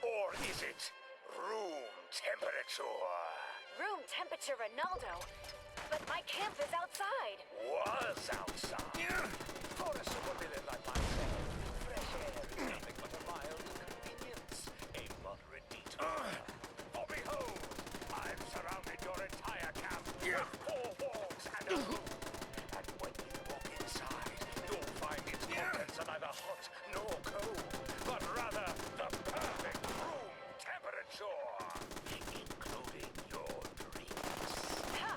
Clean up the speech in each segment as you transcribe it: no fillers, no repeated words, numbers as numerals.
Or is it room temperature? Room temperature, Ronaldo. But my camp is outside. Was outside. For a supervillain like myself, fresh air is nothing but a mild inconvenience, a moderate detour. For behold, I've surrounded your entire camp with 4 walls and a roof. And when you walk inside, you'll find its contents are neither hot nor cold, but rather the perfect room temperature, including your dreams. Ha!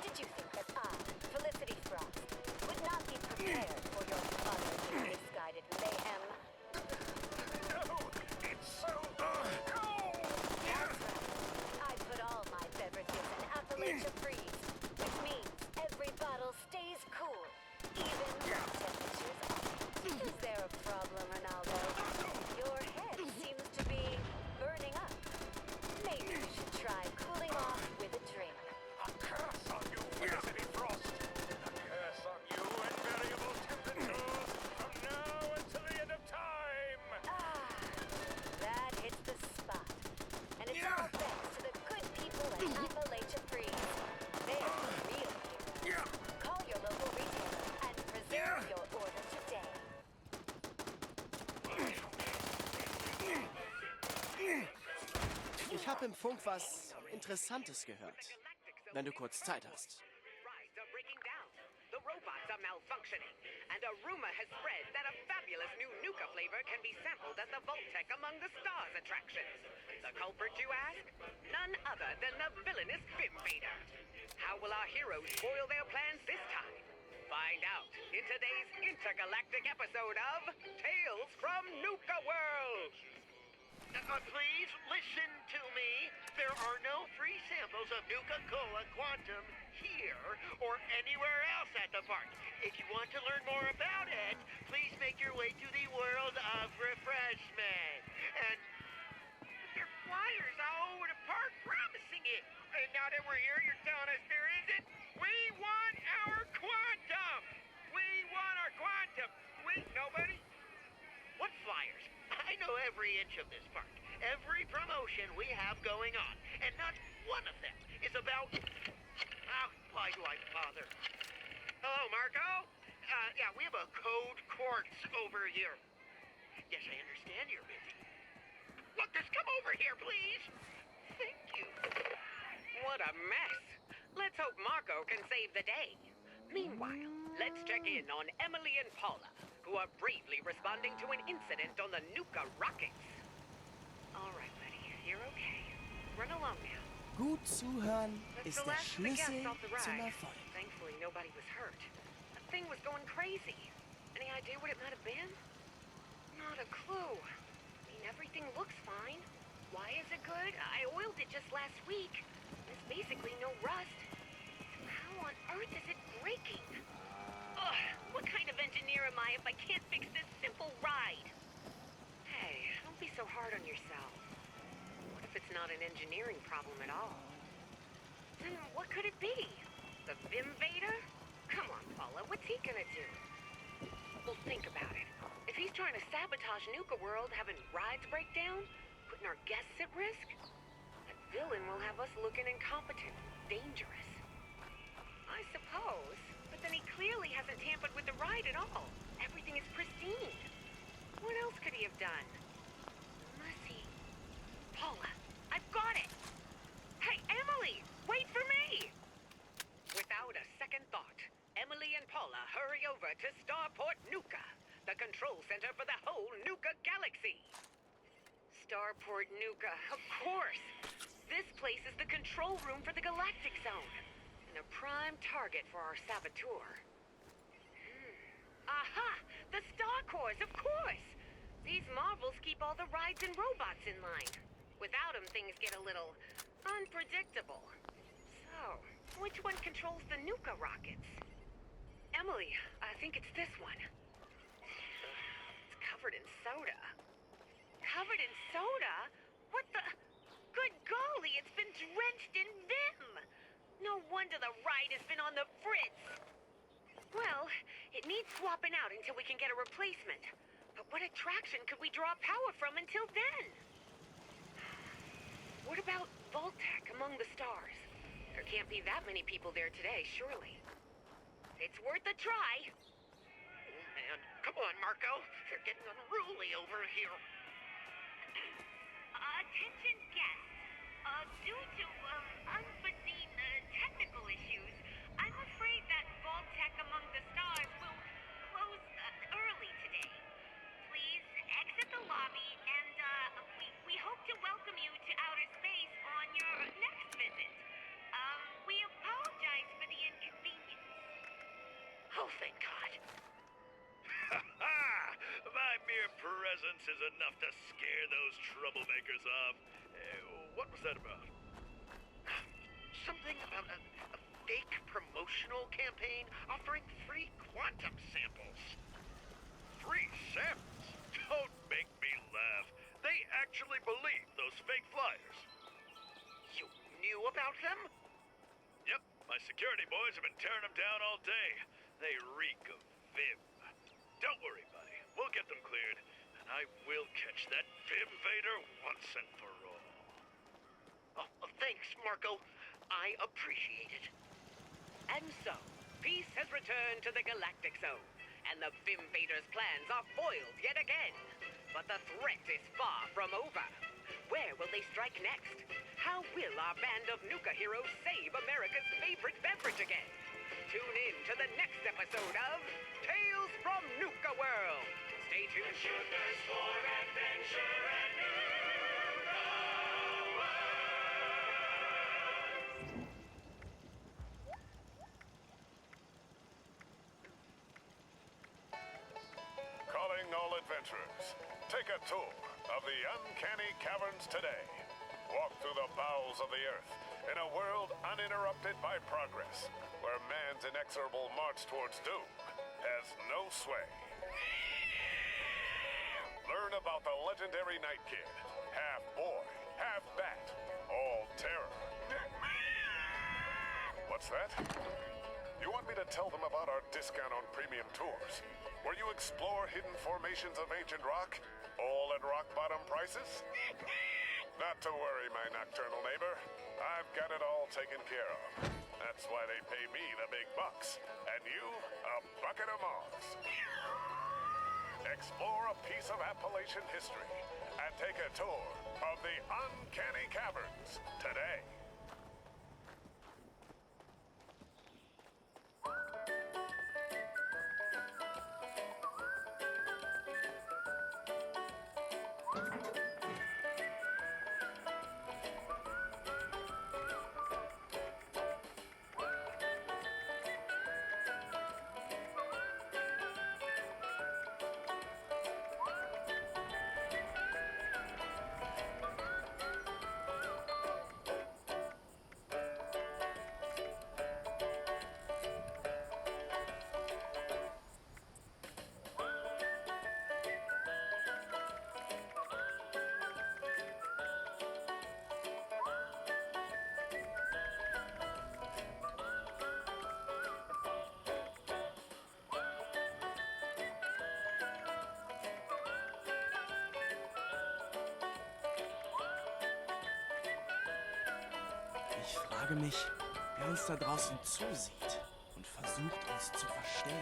Did you think that I, Felicity Frost, would not be prepared for your utterly misguided mayhem? No, it's so cold! Yes, I put all my beverages in Appalachia Freeze habe im Funk was Interessantes gehört. Wenn du kurz Zeit hast. Rides are breaking down. The robots are malfunctioning. And a rumor has spread that a fabulous new Nuka flavor can be sampled at the Vault-Tec Among the Stars attractions. The culprit, you ask? None other than the villainous Invader. How will our heroes foil their plans this time? Find out in today's intergalactic episode of Tales from Nuka World. Please listen to me. There are no free samples of Nuka-Cola Quantum here or anywhere else at the park. If you want to learn more about it, please make your way to the World of Refreshment. And there are flyers all over the park promising it. And now that we're here, you're telling us there isn't? We want our Quantum! We want our Quantum! Wait, nobody? What flyers? I know every inch of this park. Every promotion we have going on. And not one of them is about... why do I bother? Hello, Marco? Yeah, we have a code quartz over here. Yes, I understand you're busy. Look, just come over here, please. Thank you. What a mess. Let's hope Marco can save the day. Meanwhile, let's check in on Emily and Paula, who are bravely responding to an incident on the Nuka rockets. All right, buddy, you're okay. Run along now. Gut zuhören That's ist the der last of the guests Schlüssel off the zum ride. Erfolg. Thankfully, nobody was hurt. The thing was going crazy. Any idea what it might have been? Not a clue. I mean, everything looks fine. Why is it good? I oiled it just last week. There's basically no rust. So how on earth is it breaking? Ugh, what kind of engineer am I if I can't fix this simple ride? Hey, don't be so hard on yourself. What if it's not an engineering problem at all? Then what could it be? The Invader? Come on, Paula, what's he gonna do? Well, think about it. If he's trying to sabotage Nuka World, having rides break down, putting our guests at risk, that villain will have us looking incompetent, dangerous. I suppose, but then he clearly hasn't tampered with the ride at all. Everything is pristine. What else could he have done? Unless he... Paula, I've got it! Hey, Emily, wait for me! Without a second thought, Emily and Paula hurry over to Starport Nuka, the control center for the whole Nuka galaxy. Starport Nuka, of course! This place is the control room for the Galactic Zone, and a prime target for our saboteur. Aha! The Star Cores, of course! These marvels keep all the rides and robots in line. Without them, things get a little unpredictable. So, which one controls the Nuka rockets? Emily, I think it's this one. It's covered in soda. Covered in soda? What the... Good golly, it's been drenched in Vim! No wonder the ride has been on the fritz! Well, it needs swapping out until we can get a replacement. But what attraction could we draw power from until then? What about Vault-Tec Among the Stars? There can't be that many people there today, surely. It's worth a try. Oh, man. Come on, Marco. You're getting unruly over here. Attention guests. Due to unforeseen technical issues, I'm afraid that Vault-Tec Among the Stars will close early today. Please exit the lobby, and we hope to welcome you to outer space on your next visit. We apologize for the inconvenience. Oh, thank God. Ha ha! My mere presence is enough to scare those troublemakers off. What was that about? Something about a fake promotional campaign offering free quantum samples. Free samples? Don't make me laugh. They actually believe those fake flyers. You knew about them? Yep, my security boys have been tearing them down all day. They reek of Vim. Don't worry, buddy. We'll get them cleared, and I will catch that Vim Vader once and for all. Oh, thanks, Marco. I appreciate it. And so, peace has returned to the Galactic Zone, and the Invaders' plans are foiled yet again. But the threat is far from over. Where will they strike next? How will our band of Nuka heroes save America's favorite beverage again? Tune in to the next episode of Tales from Nuka World. Stay tuned. Calling all adventurers. Take a tour of the uncanny caverns today. Walk through the bowels of the earth in a world uninterrupted by progress, where man's inexorable march towards doom has no sway. Learn about the legendary Night Kid, half boy, half bat, all terror. What's that? You want me to tell them about our discount on premium tours, where you explore hidden formations of ancient rock, all at rock-bottom prices? Not to worry, my nocturnal neighbor. I've got it all taken care of. That's why they pay me the big bucks, and you a bucket of moths. Explore a piece of Appalachian history and take a tour of the uncanny caverns today. Ich frage mich, wer uns da draußen zusieht und versucht, uns zu verstehen.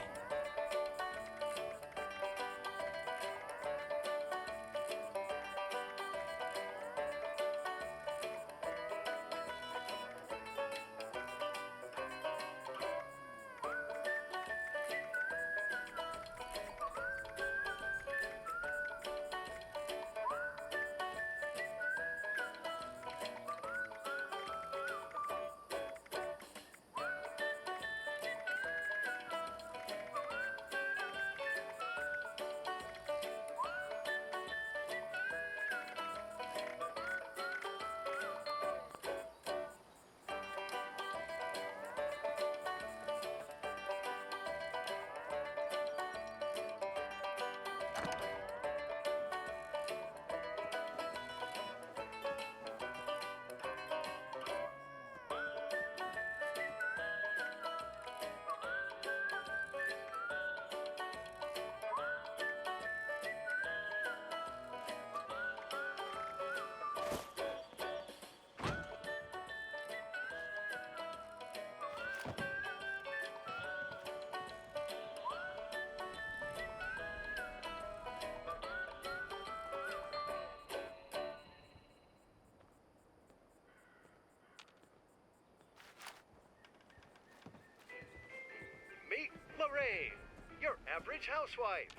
Meet Lorraine, your average housewife.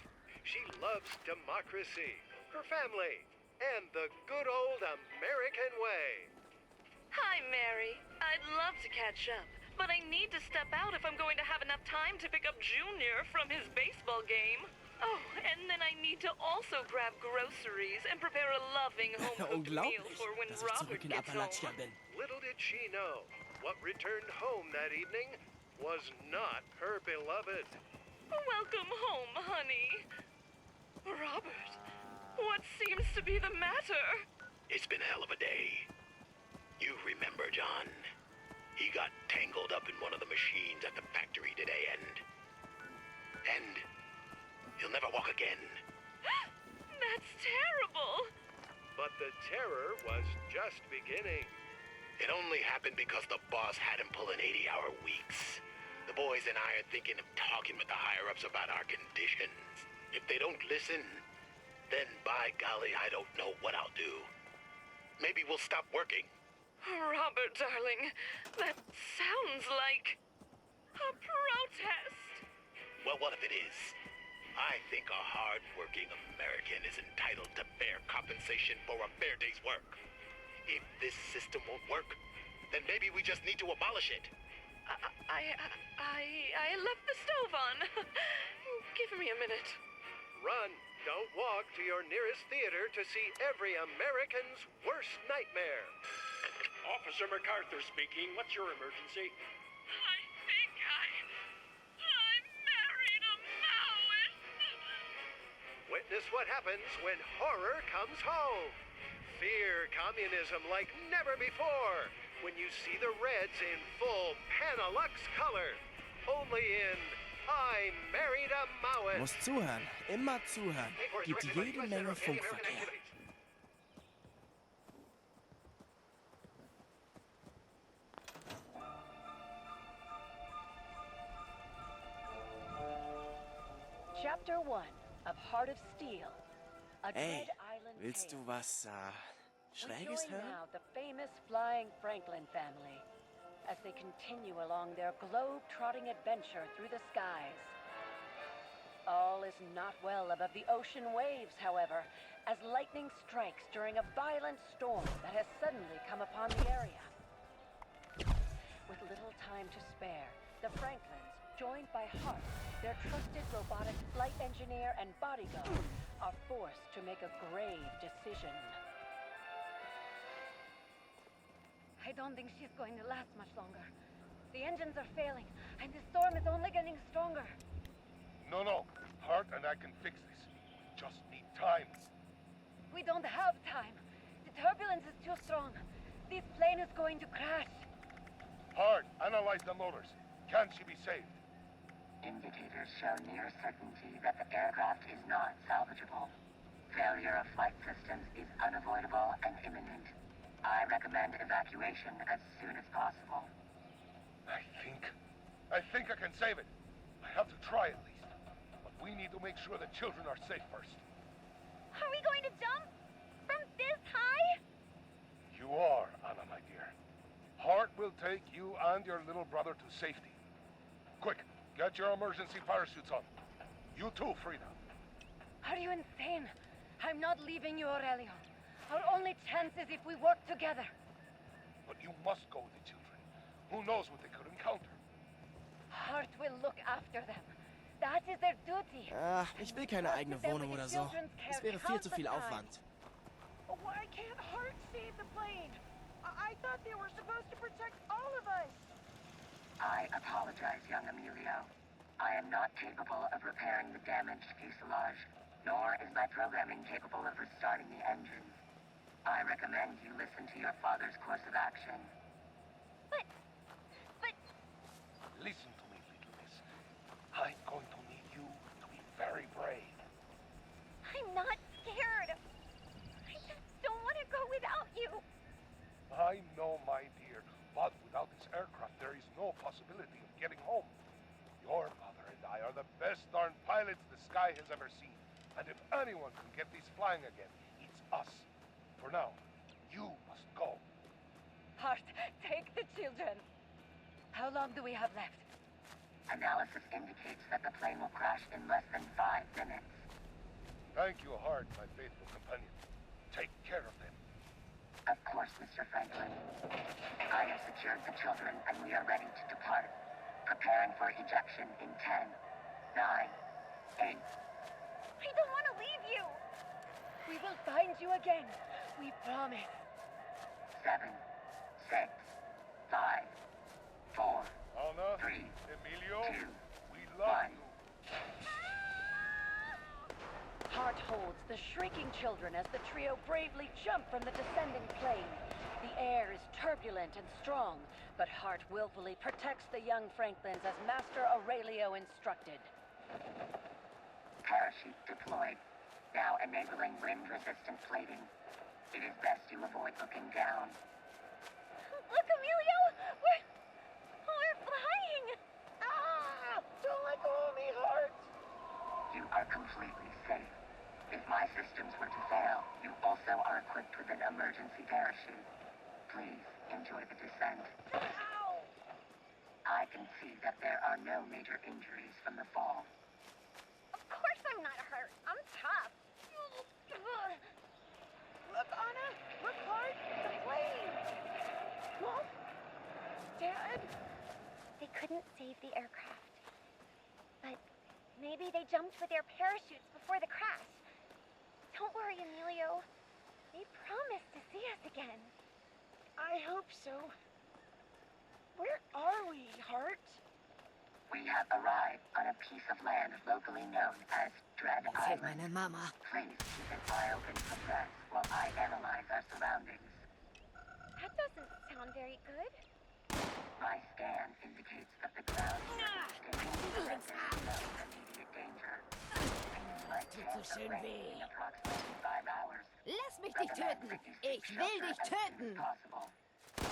She loves democracy, her family, and the good old American way. Hi, Mary. I'd love to catch up, but I need to step out if I'm going to have enough time to pick up Junior from his baseball game. Oh, and then I need to also grab groceries and prepare a loving home-cooked meal Unglaublich, for when dass ich zurück Robert in gets Appalachia home. bin. Little did she know, what returned home that evening was not her beloved. Welcome home, honey. Robert, what seems to be the matter? It's been a hell of a day. You remember, John? He got tangled up in one of the machines at the factory today, and he'll never walk again. That's terrible. But the terror was just beginning. It only happened because the boss had him pulling 80-hour weeks. The boys and I are thinking of talking with the higher-ups about our conditions. If they don't listen, then by golly, I don't know what I'll do. Maybe we'll stop working. Robert, darling, that sounds like a protest. Well, what if it is? I think a hard-working American is entitled to fair compensation for a fair day's work. If this system won't work, then maybe we just need to abolish it. I left the stove on. Give me a minute. Run, don't walk to your nearest theater to see every American's worst nightmare. Officer MacArthur speaking. What's your emergency? I think I married a Maoist. Witness what happens when horror comes home. Fear communism like never before when you see the Reds in full Panalux color. Only in I Married a Maoist. Muss zuhören, immer zuhören. Gibt jede Menge Funkverkehr. Chapter 1 of Heart of Steel. A Ey, Dread Island willst Tale. du was We Schräges join hören? now the famous flying Franklin family as they continue along their globe-trotting adventure through the skies. All is not well above the ocean waves, however, as lightning strikes during a violent storm that has suddenly come upon the area. With little time to spare, the Franklins, joined by Hart, their trusted robotic flight engineer and bodyguard, are forced to make a grave decision. I don't think she's going to last much longer. The engines are failing, and the storm is only getting stronger. No. Hart and I can fix this. We just need time. We don't have time. The turbulence is too strong. This plane is going to crash. Hart, analyze the motors. Can she be saved? Indicators show near certainty that the aircraft is not salvageable. Failure of flight systems is unavoidable and imminent. I recommend evacuation as soon as possible. I think I can save it. I have to try at least. But we need to make sure the children are safe first. Are we going to jump? From this high? You are, Anna, my dear. Hart will take you and your little brother to safety. Quick, get your emergency parachutes on. You too, Frida. Are you insane? I'm not leaving you, Aurelio. Our only chance is if we work together. But you must go with the children. Who knows what they could encounter? Hart will look after them. That is their duty. Ach, ich will keine eigene Wohnung oder so. Das wäre viel zu viel Aufwand. Why can't Hart save the plane? I thought they were supposed to protect all of us. I apologize, young Emilio. I am not capable of repairing the damaged fuselage, nor is my programming capable of restarting the engines. I recommend you listen to your father's course of action. But... Listen to me, little miss. I'm going to need you to be very brave. I'm not scared. I just don't want to go without you. I know, my dear, but without this aircraft, there is no possibility of getting home. Your mother and I are the best darn pilots the sky has ever seen. And if anyone can get these flying again, it's us. For now, you must go. Hart, take the children. How long do we have left? Analysis indicates that the plane will crash in less than 5 minutes. Thank you, Hart, my faithful companion. Take care of them. Of course, Mr. Franklin. I have secured the children and we are ready to depart. Preparing for ejection in 10, 9, 8. I don't want to leave you. We will find you again. We promise. 7, 6, 5, 4, Anna, 3, Emilio, 2, we love 1. you. Hart holds the shrieking children as the trio bravely jump from the descending plane. The air is turbulent and strong, but Hart willfully protects the young Franklins as Master Aurelio instructed. Parachute deployed. Now enabling wind-resistant plating. It is best to avoid looking down. Look, Emilio! We're flying! Ah! Don't let go of me, Hart! You are completely safe. If my systems were to fail, you also are equipped with an emergency parachute. Please, enjoy the descent. Ow! I can see that there are no major injuries from the fall. Of course I'm not hurt. I'm tough. Look, Anna! Look hard! The plane! Mom? Dad? They couldn't save the aircraft. But maybe they jumped with their parachutes before the crash. Don't worry, Emilio. They promised to see us again. I hope so. Where are we, Hart? We have arrived on a piece of land locally known as Dread Island. Meine Mama. Please keep an eye open for threats while I analyze our surroundings. That doesn't sound very good. My scan indicates that the ground is no immediate danger. Things like chance of rain in approximately 5 hours. Lass mich dich töten! Ich will dich töten! Possible.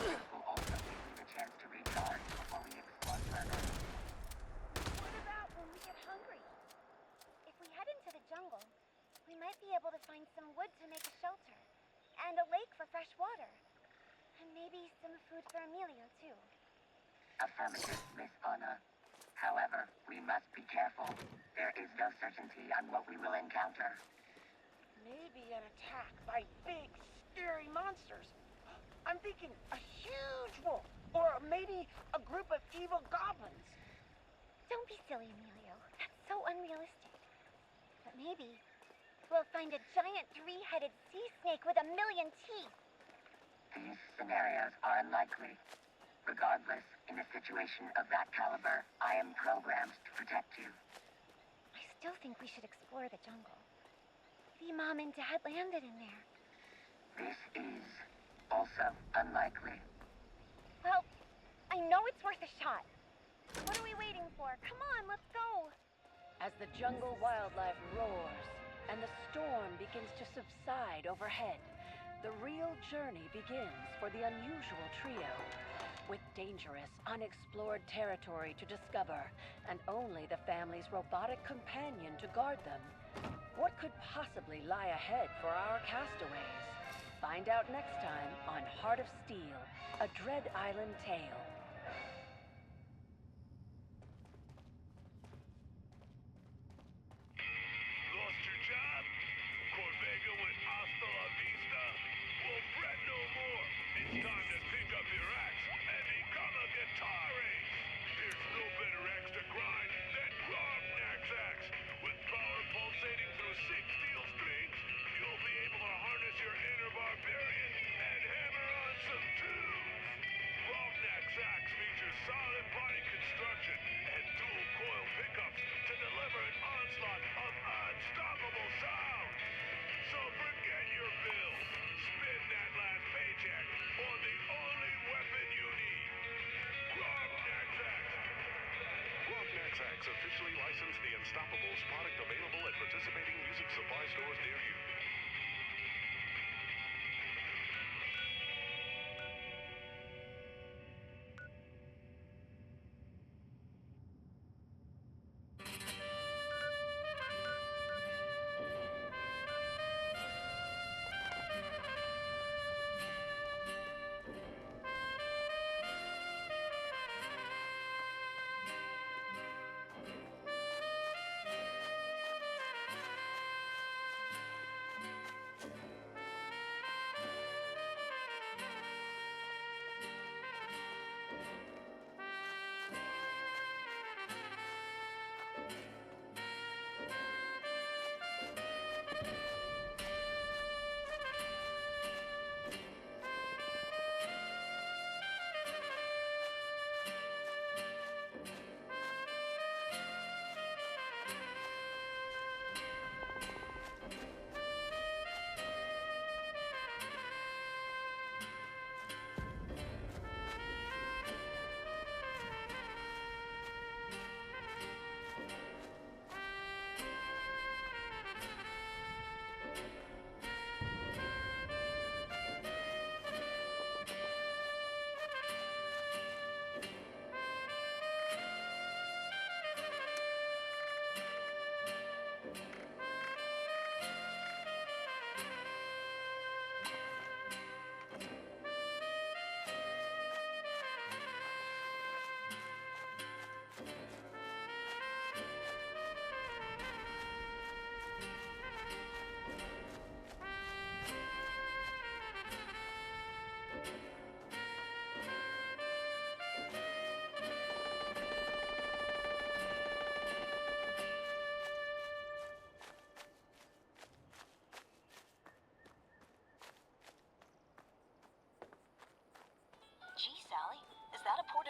This will also give me the chance to recharge before we explore further. What about when we get hungry? If we head into the jungle, we might be able to find some wood to make a shelter. And a lake for fresh water. And maybe some food for Emilio, too. Affirmative, Miss Anna. However, we must be careful. There is no certainty on what we will encounter. Maybe an attack by big, scary monsters. I'm thinking a huge wolf, or maybe a group of evil goblins. Don't be silly, Emilio. That's so unrealistic. But maybe we'll find a giant three-headed sea snake with 1,000,000 teeth. These scenarios are unlikely. Regardless, in a situation of that caliber, I am programmed to protect you. I still think we should explore the jungle. Maybe Mom and Dad landed in there. This is also unlikely. Well, I know it's worth a shot. What are we waiting for? Come on, let's go. As the jungle wildlife roars and the storm begins to subside overhead, the real journey begins for the unusual trio. With dangerous, unexplored territory to discover, and only the family's robotic companion to guard them, what could possibly lie ahead for our castaways? Find out next time on Heart of Steel, a Dread Island tale. Lost your job? Corvega went hasta la vista? Well, fret no more. It's time to pick up your axe and become a guitarist. There's no better axe to grind than Grognack's axe. With power pulsating through 6 steel strings, you'll be able to harness your inner barbarian and hammer on some tunes. Grognack's axe features solid body construction and dual coil pickups to deliver an onslaught of unstoppable sound. So forget your bills, spend that last paycheck on the only weapon you need. Grognack's axe. Grognack's axe, officially licensed the Unstoppables, product available at participating music supply stores near you.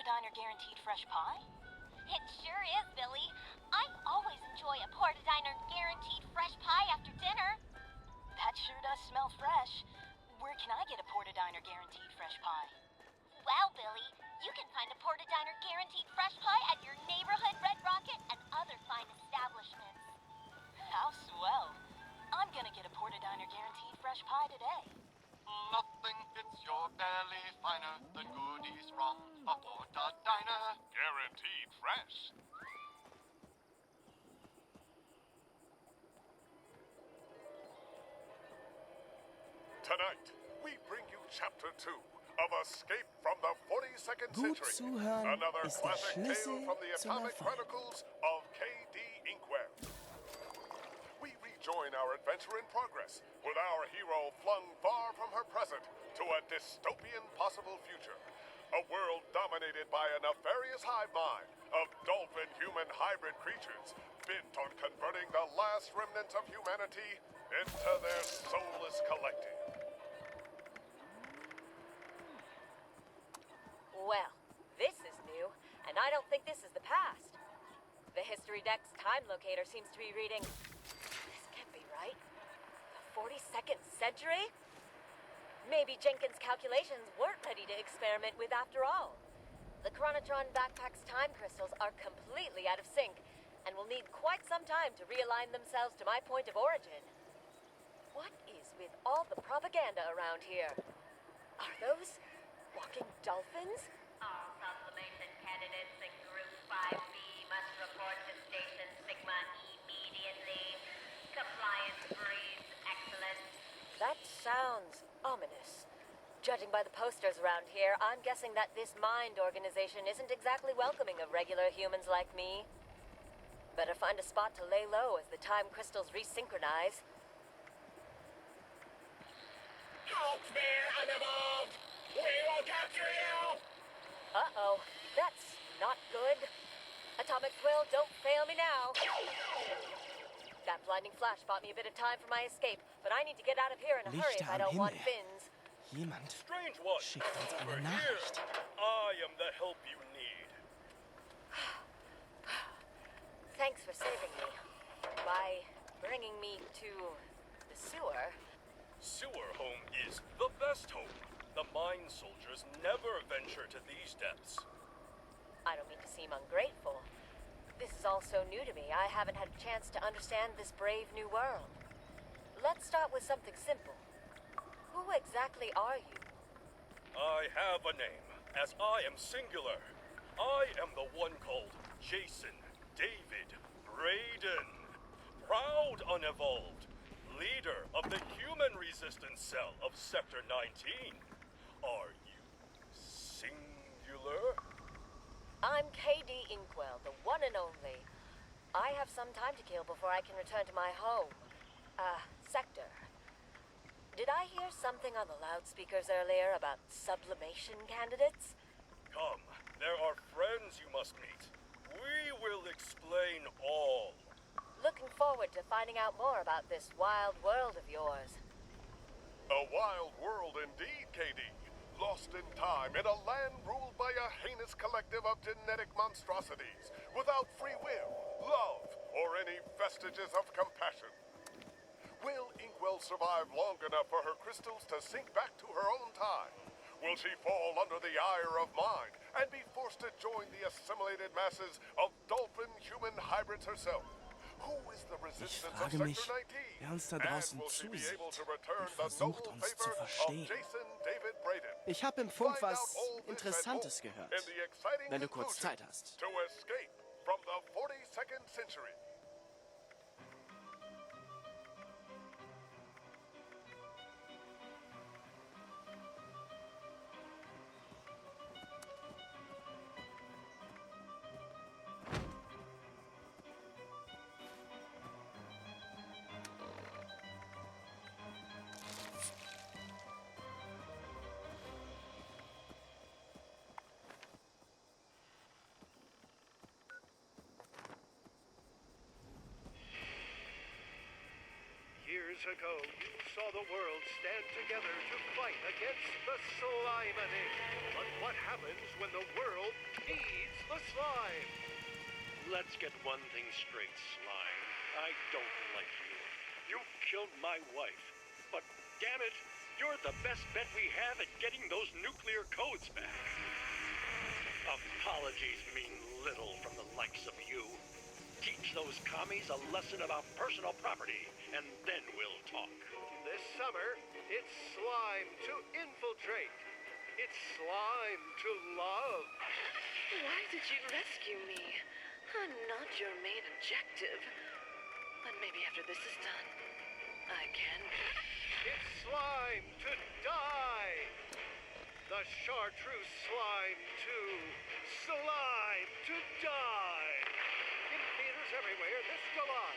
Porta Diner guaranteed fresh pie? It sure is, Billy. I always enjoy a Porta Diner guaranteed fresh pie after dinner. That sure does smell fresh. Where can I get a Porta Diner guaranteed fresh pie? Well, Billy, you can find a Porta Diner guaranteed fresh pie at your neighborhood Red Rocket and other fine establishments. How swell. I'm gonna get a Porta Diner guaranteed fresh pie today. Nothing fits your belly finer than goodies from a Porta Diner. Guaranteed fresh. Tonight, we bring you Chapter 2 of Escape from the 42nd Gut Century. zuhören Another ist der classic tale Schlüssel from the zum Atomic Erfolg. Chronicles of K.D. Inkwell. We rejoin our adventure in progress, with our hero flung far from her present to a dystopian possible future. A world dominated by a nefarious hive mind of dolphin-human hybrid creatures bent on converting the last remnants of humanity into their soulless collective. Well, this is new, and I don't think this is the past. The history deck's time locator seems to be reading... This can't be right. The 42nd century? Maybe Jenkins' calculations weren't ready to experiment with after all. The Chronotron backpack's time crystals are completely out of sync, and will need quite some time to realign themselves to my point of origin. What is with all the propaganda around here? Are those walking dolphins? All sublimation candidates in Group 5B must report to Station Sigma immediately. Compliance breeds excellence. That sounds ominous. Judging by the posters around here, I'm guessing that this mind organization isn't exactly welcoming of regular humans like me. Better find a spot to lay low as the time crystals resynchronize. Halt there, unevolved! We will capture you! Uh-oh, that's not good. Atomic Thrill, don't fail me now. That blinding flash bought me a bit of time for my escape, but I need to get out of here in a hurry if Lichter I am don't want Himmel. fins. Jemand Strange one. schickt uns Over eine here. Nachricht. I am the help you need. Thanks for saving me. By bringing me to the sewer. Sewer home is the best home. The mine soldiers never venture to these depths. I don't mean to seem ungrateful. This is all so new to me, I haven't had a chance to understand this brave new world. Let's start with something simple. Who exactly are you? I have a name, as I am singular. I am the one called Jason David Braden. Proud unevolved. Leader of the human resistance cell of Sector 19. Are you singular? I'm K.D. Inkwell, the one and only. I have some time to kill before I can return to my home. Sector. Did I hear something on the loudspeakers earlier about sublimation candidates? Come, there are friends you must meet. We will explain all. Looking forward to finding out more about this wild world of yours. A wild world indeed, KD. Lost in time in a land ruled by a heinous collective of genetic monstrosities, without free will, love, or any vestiges of compassion. Will Inkwell survive long enough for her crystals to sink back to her own time? Will she fall under the ire of mind and be forced to join the assimilated masses of dolphin-human hybrids herself? Who is the resistance of frage Sector mich, 19? wer uns da And draußen will she be zusieht able to return und the versucht, noble uns zu favor of verstehen. Jason David Braden? Ich habe im Funk Find out was all this and Interessantes more gehört. in the exciting Wenn du kurz conclusion Zeit hast. To escape from the 42nd century. ages ago, you saw the world stand together to fight against the Slimony. But what happens when the world needs the slime? Let's get one thing straight, Slime. I don't like you. You killed my wife. But damn it, you're the best bet we have at getting those nuclear codes back. Apologies mean little from the likes of you. Teach those commies a lesson about personal property, and then we'll talk. This summer, it's slime to infiltrate. It's slime to love. Why did you rescue me? I'm not your main objective. But maybe after this is done, I can be. It's slime to die. The chartreuse slime to slime to die. In theaters everywhere this July.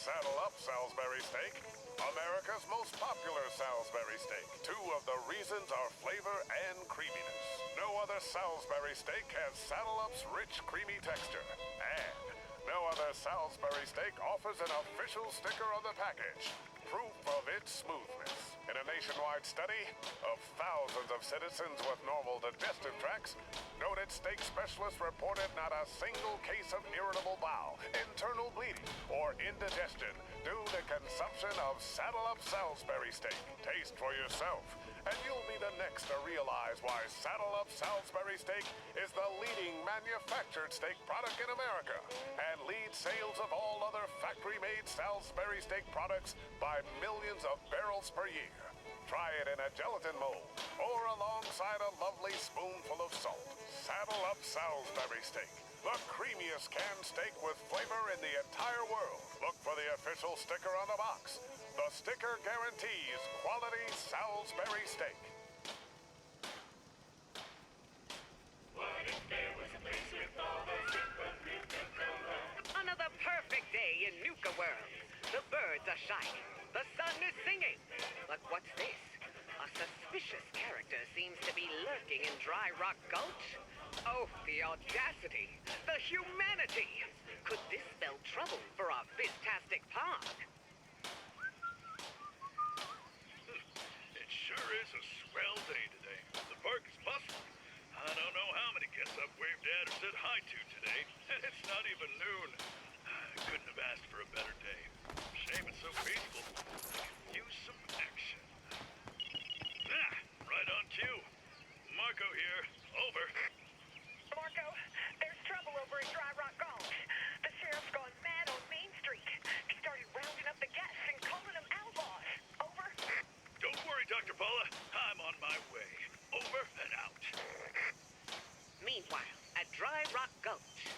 Saddle up Salisbury steak, America's most popular Salisbury steak. Two of the reasons are flavor and creaminess. No other Salisbury steak has Saddle Up's rich, creamy texture. And no other Salisbury steak offers an official sticker on the package, proof of its smoothness. In a nationwide study of thousands of citizens with normal digestive tracts, noted steak specialists reported not a single case of irritable bowel, internal bleeding, or indigestion due to consumption of Saddle Up Salisbury steak. Taste for yourself, and you'll be the next to realize why Saddle Up Salisbury steak is the leading manufactured steak product in America and leads sales of all other factory-made Salisbury steak products by millions of barrels per year. Try it in a gelatin mold or alongside a lovely spoonful of salt. Saddle Up Salisbury steak, the creamiest canned steak with flavor in the entire world. Look for the official sticker on the box. The sticker guarantees quality Salisbury steak. What if there was a place with all those different Nuka-Cola? Another perfect day in Nuka World. The birds are shining. The sun is singing. But what's this? A suspicious character seems to be lurking in Dry Rock Gulch. Oh, the audacity. The humanity. Could this spell trouble for our Fantastic Park? It sure is a swell day today. The park is bustling. I don't know how many guests I've waved at or said hi to today, and it's not even noon. I couldn't have asked for a better day. Shame it's so peaceful. I could use some action. Ah, right on cue. Marco here. Over. Marco, there's trouble over at Dry Rock Gulch. The sheriff's gone mad on Main Street. He started rounding up the guests and calling them outlaws. Over. Don't worry, Dr. Paula. I'm on my way. Over and out. Meanwhile, at Dry Rock Gulch.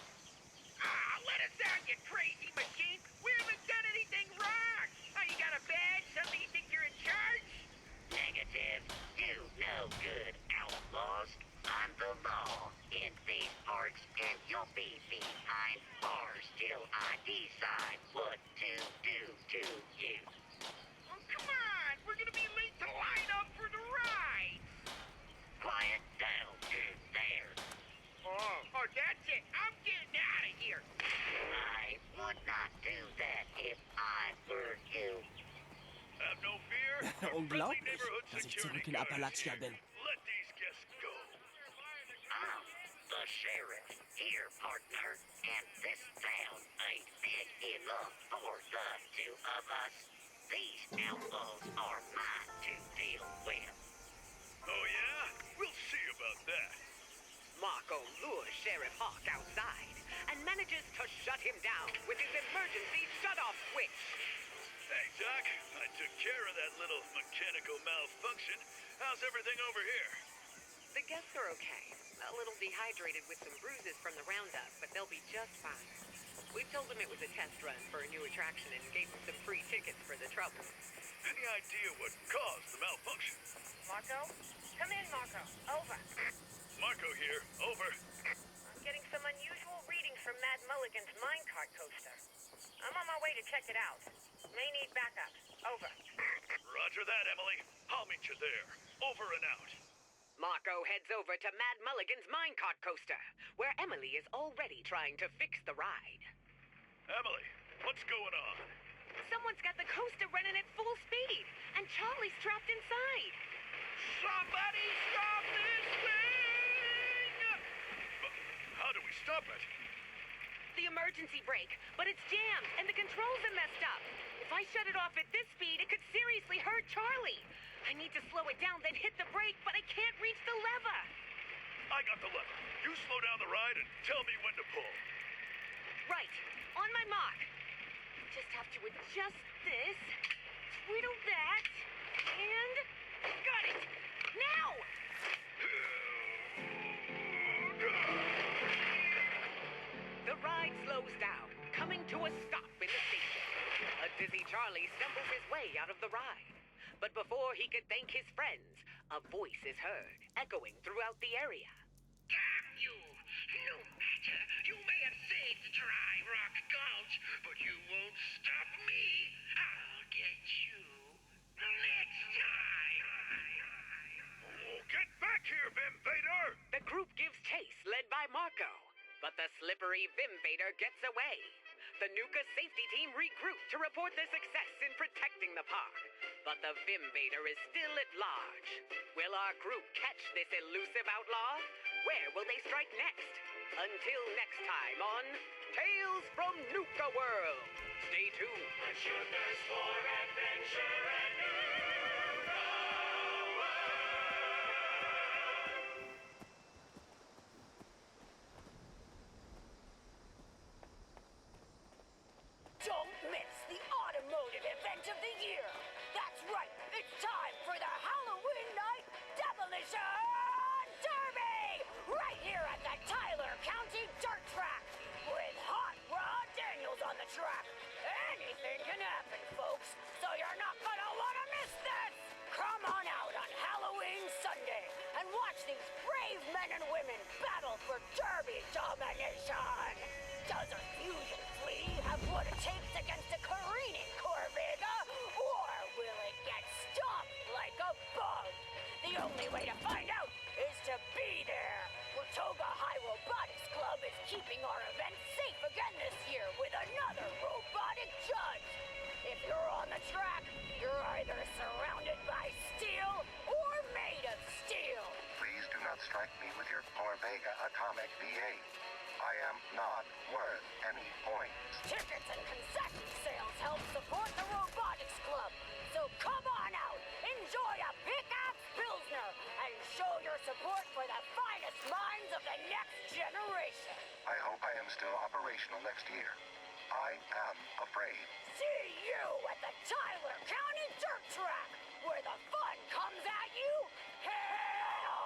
Let us out, you crazy machine! We haven't done anything wrong! Oh, you got a badge? Suddenly you think you're in charge? Negative. You no good outlaws. I'm the law in these parks, and you'll be behind bars till I decide what to do to you. Oh, come on! We're gonna be late to line up for the rides! Quiet down. unglaublich, dass ich zurück in Appalachia bin. Let these guests go. I'm the sheriff here, partner, and this town ain't big enough for the two of us. These outlaws are mine to deal with. Oh yeah? We'll see about that. Marco lures Sheriff Hawk outside and manages to shut him down with his emergency shut-off switch. Hey, Doc. I took care of that little mechanical malfunction. How's everything over here? The guests are okay. A little dehydrated with some bruises from the roundup, but they'll be just fine. We told them it was a test run for a new attraction and gave them some free tickets for the trouble. Any idea what caused the malfunction? Marco? Come in, Marco. Over. Marco here. Over. I'm getting some unusual readings from Mad Mulligan's minecart coaster. I'm on my way to check it out. May need backup. Over. Roger that, Emily. I'll meet you there. Over and out. Marco heads over to Mad Mulligan's minecart coaster, where Emily is already trying to fix the ride. Emily, what's going on? Someone's got the coaster running at full speed, and Charlie's trapped inside. Somebody stop this thing! But how do we stop it? The emergency brake, but it's jammed, and the controls are messed up. If I shut it off at this speed, it could seriously hurt Charlie. I need to slow it down, then hit the brake, but I can't reach the lever. I got the lever. You slow down the ride and tell me when to pull. Right. On my mark. Just have to adjust this, twiddle that, and... got it! Now! The ride slows down, coming to a stop in the station. A dizzy Charlie stumbles his way out of the ride. But before he could thank his friends, a voice is heard, echoing throughout the area. Damn you! No matter, you may have saved Dry Rock Gulch, but you won't stop me. I'll get you next time. Oh, get back here, Vimvader! The group gives chase, led by Marco. But the slippery Vimvader gets away. The Nuka safety team regroup to report their success in protecting the park. But the Vimvader is still at large. Will our group catch this elusive outlaw? Where will they strike next? Until next time on Tales from Nuka World. Stay tuned. A shooter's for adventure and Nuka World. Don't miss the automotive event of the year. That's right, it's time for the Halloween Night Demolition Derby! Right here at the Tyler County Dirt Track, with Hot Rod Daniels on the track. Anything can happen, folks, so you're not gonna wanna miss this! Come on out on Halloween Sunday and watch these brave men and women battle for Derby domination! Does a fusion flea have what it takes against a careening Corvega? Or will it get stomped like a bug? The only way to find out is to be there. Watoga High Robotics Club is keeping our event safe again this year with another robotic judge. If you're on the track, you're either surrounded by steel or made of steel. Please do not strike me with your Corvega atomic V8. I am not worth any points. Tickets and concession sales help support the Robotics Club. So come on out, enjoy a pick-ass Pilsner, and show your support for the finest minds of the next generation. I hope I am still operational next year. I am afraid. See you at the Tyler County Dirt Track, where the fun comes at you head on.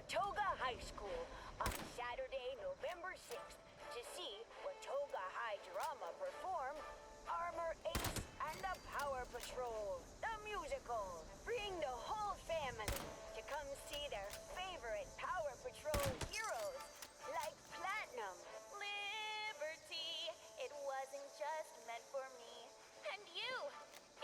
Watoga High School on Saturday, November 6th to see Watoga High Drama perform Armor Ace and the Power Patrol, the musical. Bring the whole family to come see their favorite Power Patrol heroes like Platinum. Liberty, it wasn't just meant for me and you.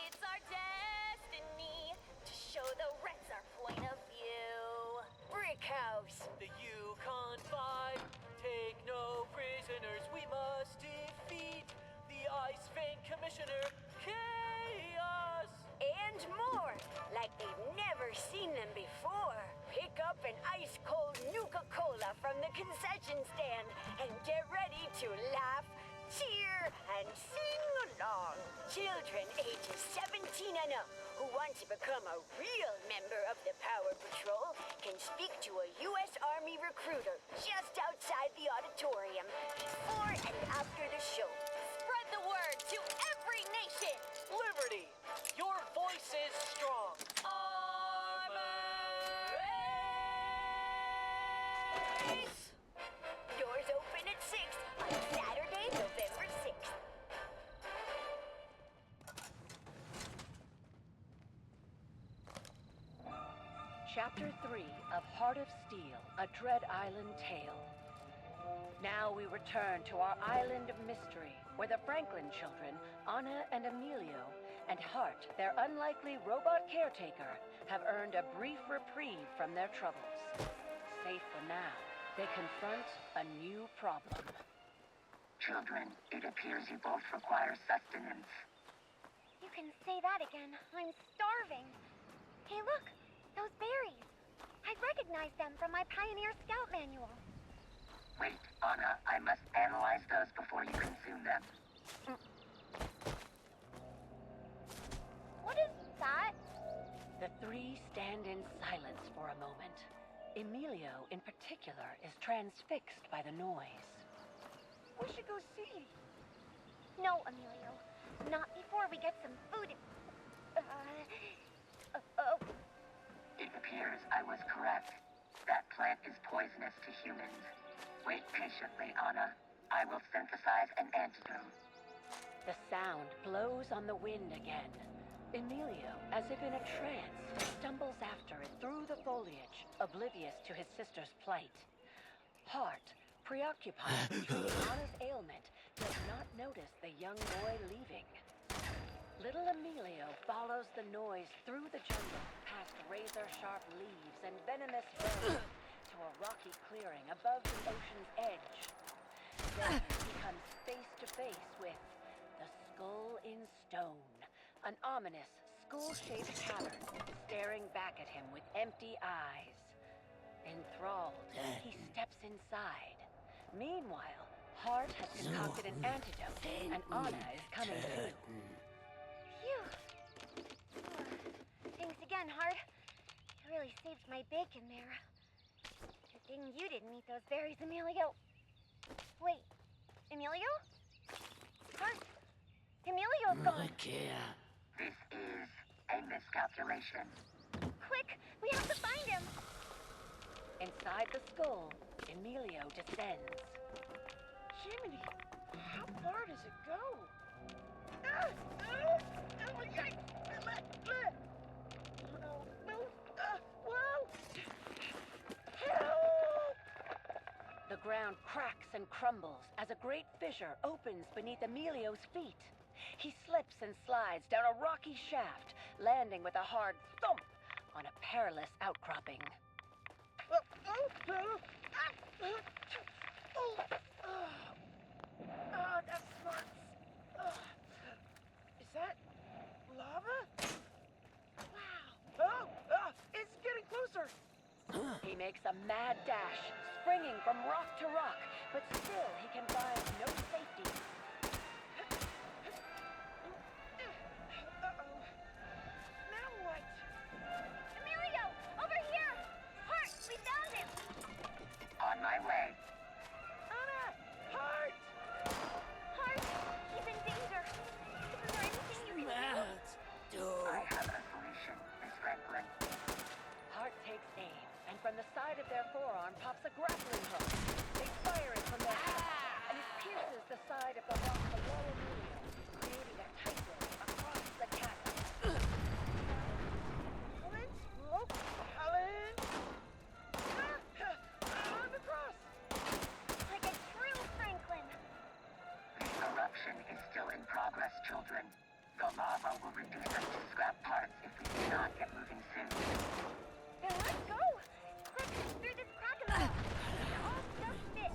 It's our destiny to show the rest our point of view. Brick House. The Yukon 5, take no prisoners, we must defeat the Ice Fang Commissioner, Chaos! And more, like they've never seen them before. Pick up an ice-cold Nuka-Cola from the concession stand and get ready to laugh, cheer, and sing along. Children ages 17 and up who want to become a real member of the Power Patrol can speak to a U.S. Army recruiter just outside the auditorium before and after the show. Spread the word to every nation. Liberty, your voice is strong. Ace! Doors open at 6 on Saturday, November 6th. Chapter 3 of Heart of Steel, A Dread Island Tale. Now we return to our island of mystery, where the Franklin children, Anna and Emilio, and Hart, their unlikely robot caretaker, have earned a brief reprieve from their troubles. Safe for now, they confront a new problem. Children, it appears you both require sustenance. You can say that again. I'm starving. Hey, look! Those berries. I recognize them from my Pioneer Scout manual. Wait, Anna, I must analyze those before you consume them. What is that? The three stand in silence for a moment. Emilio, in particular, is transfixed by the noise. We should go see. No, Emilio. Not before we get some food. It appears I was correct. That plant is poisonous to humans. Wait patiently, Anna. I will synthesize an antidote. The sound blows on the wind again. Emilio, as if in a trance, stumbles after it through the foliage, oblivious to his sister's plight. Hart, preoccupied with Anna's ailment, does not notice the young boy leaving. Little Emilio follows the noise through the jungle, past razor-sharp leaves and venomous birds, to a rocky clearing above the ocean's edge. Then he comes face to face with the Skull in Stone, an ominous, skull-shaped cavern staring back at him with empty eyes. Enthralled, he steps inside. Meanwhile, Hart has concocted an antidote, and Anna is coming too. Phew. Thanks again, Hart. You really saved my bacon there. Good thing you didn't eat those berries, Emilio. Wait, Emilio? Hart? Emilio's gone. This is a miscalculation. Quick, we have to find him. Inside the skull, Emilio descends. Jiminy, how far does it go? The ground cracks and crumbles as a great fissure opens beneath Emilio's feet. He slips and slides down a rocky shaft, landing with a hard thump on a perilous outcropping. That smarts. Is that lava? Wow. It's getting closer. He makes a mad dash, springing from rock to rock, but still he can find no safety. Now what? Emilio, over here! Hart, we found him! On my way. Anna! Hart! Hart, he's in danger. Is there anything you can do? I have a solution, Miss Franklin. Hart takes aim, and from the side of their Alpha will reduce us to scrap parts if we do not get moving soon. Then let's go! Quick, through this crack in the wall! It all just fit!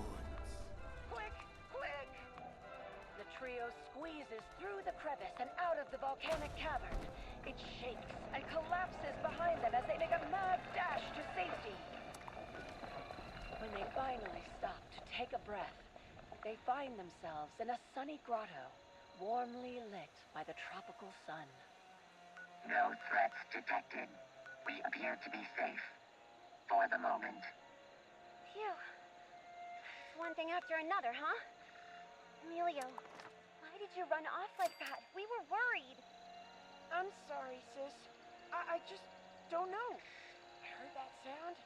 Quick! Quick! The trio squeezes through the crevice and out of the volcanic cavern. It shakes and collapses behind them as they make a mad dash to safety. When they finally stop to take a breath, they find themselves in a sunny grotto, warmly lit by the tropical sun. No threats detected. We appear to be safe. For the moment. Phew. It's one thing after another, huh? Emilio, why did you run off like that? We were worried. I'm sorry, sis. I just don't know. I heard that sound.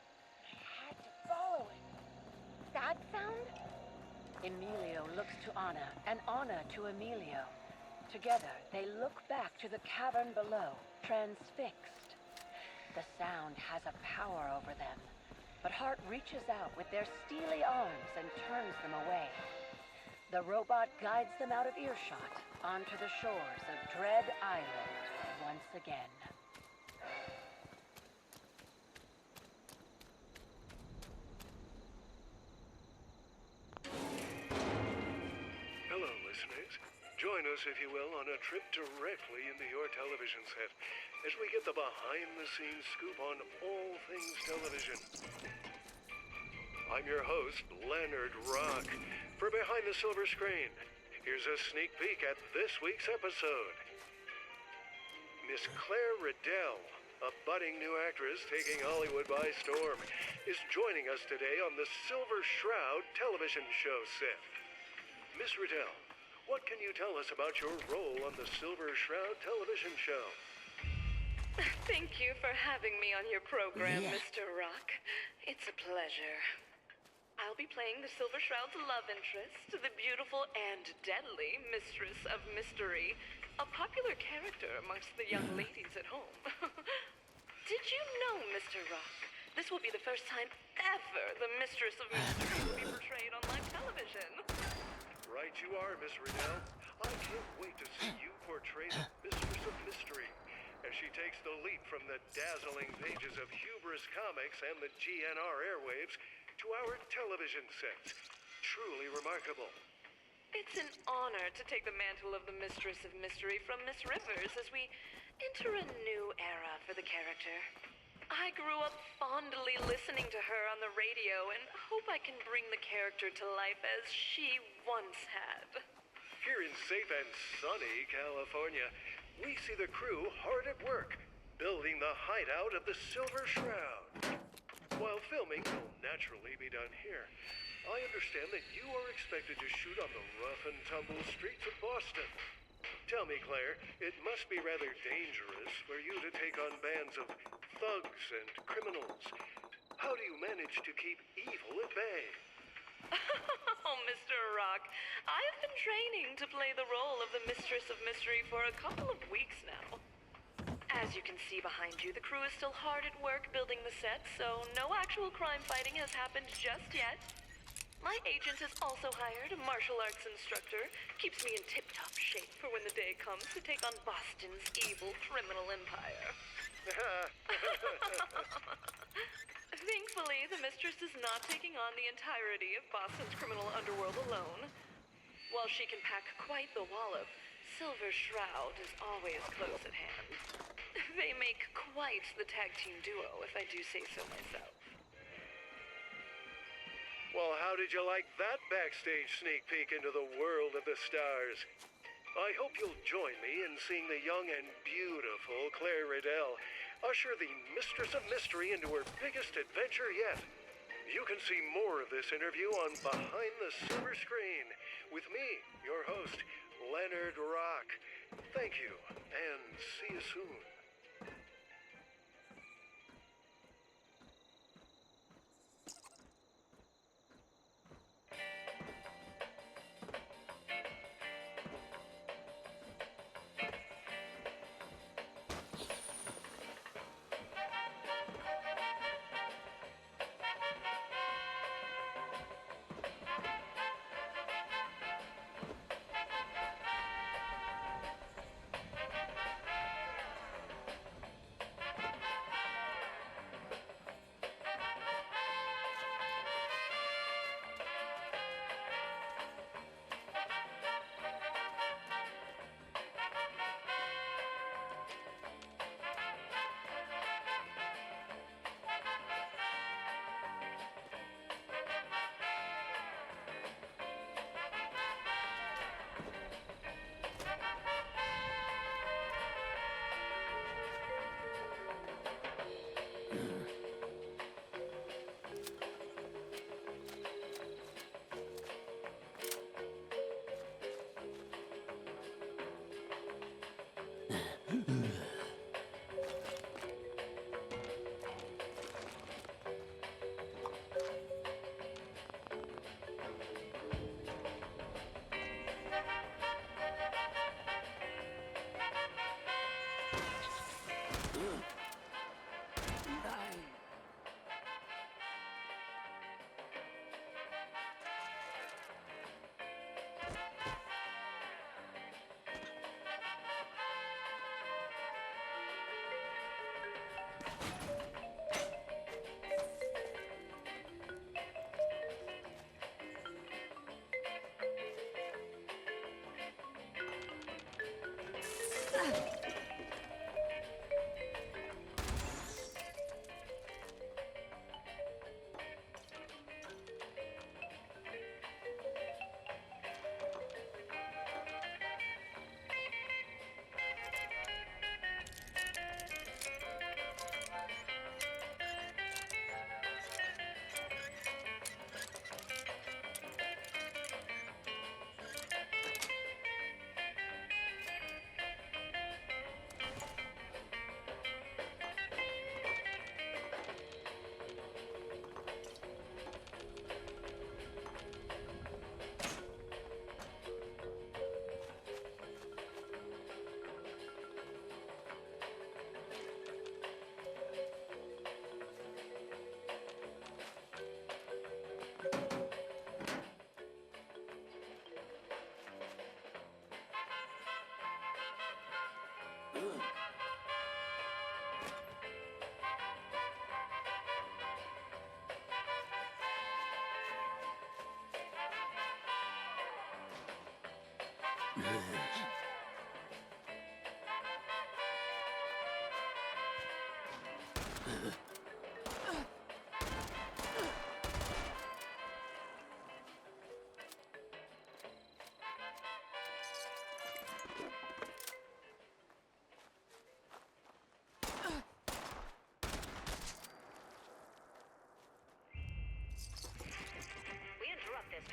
I had to follow it. That sound? Emilio looks to Anna, and Anna to Emilio. Together, they look back to the cavern below, transfixed. The sound has a power over them, but Hart reaches out with their steely arms and turns them away. The robot guides them out of earshot onto the shores of Dread Island once again. Hello, listeners. Join us, if you will, on a trip directly into your television set as we get the behind-the-scenes scoop on all things television. I'm your host, Leonard Rock. For Behind the Silver Screen, here's a sneak peek at this week's episode. Miss Claire Riddell, a budding new actress taking Hollywood by storm, is joining us today on the Silver Shroud television show set. Miss Riddell, what can you tell us about your role on the Silver Shroud television show? Thank you for having me on your program, Mr. Rock. It's a pleasure. I'll be playing the Silver Shroud's love interest, the beautiful and deadly Mistress of Mystery, a popular character amongst the young ladies at home. Did you know, Mr. Rock, this will be the first time ever the Mistress of Mystery will be portrayed on live television? Right you are, Miss Riddell. I can't wait to see you portray the Mistress of Mystery as she takes the leap from the dazzling pages of Hubris Comics and the GNR airwaves to our television sets. Truly remarkable. It's an honor to take the mantle of the Mistress of Mystery from Miss Rivers as we enter a new era for the character. I grew up fondly listening to her on the radio and hope I can bring the character to life as she once had. Here in safe and sunny California, we see the crew hard at work, building the hideout of the Silver Shroud. While filming will naturally be done here, I understand that you are expected to shoot on the rough and tumble streets of Boston. Tell me, Claire, it must be rather dangerous for you to take on bands of thugs and criminals. How do you manage to keep evil at bay? Oh, Mr. Rock, I've been training to play the role of the Mistress of Mystery for a couple of weeks now. As you can see behind you, the crew is still hard at work building the set, so no actual crime fighting has happened just yet. My agent has also hired a martial arts instructor, keeps me in tip-top shape for when the day comes to take on Boston's evil criminal empire. Thankfully, the Mistress is not taking on the entirety of Boston's criminal underworld alone. While she can pack quite the wallop, Silver Shroud is always close at hand. They make quite the tag team duo, if I do say so myself. Well, how did you like that backstage sneak peek into the world of the stars? I hope you'll join me in seeing the young and beautiful Claire Riddell usher the Mistress of Mystery into her biggest adventure yet. You can see more of this interview on Behind the Silver Screen with me, your host, Leonard Rock. Thank you, and see you soon.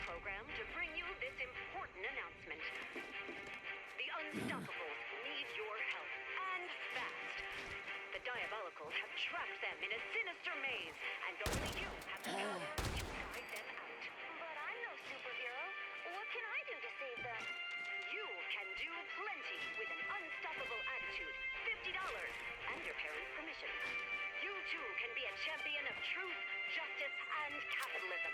Program to bring you this important announcement. The Unstoppables need your help, and fast. The Diabolicals have trapped them in a sinister maze, and only you have the power to guide them out. But I'm no superhero. What can I do to save them? You can do plenty with an unstoppable attitude, $50, and your parents' permission. You too can be a champion of truth, justice, and capitalism.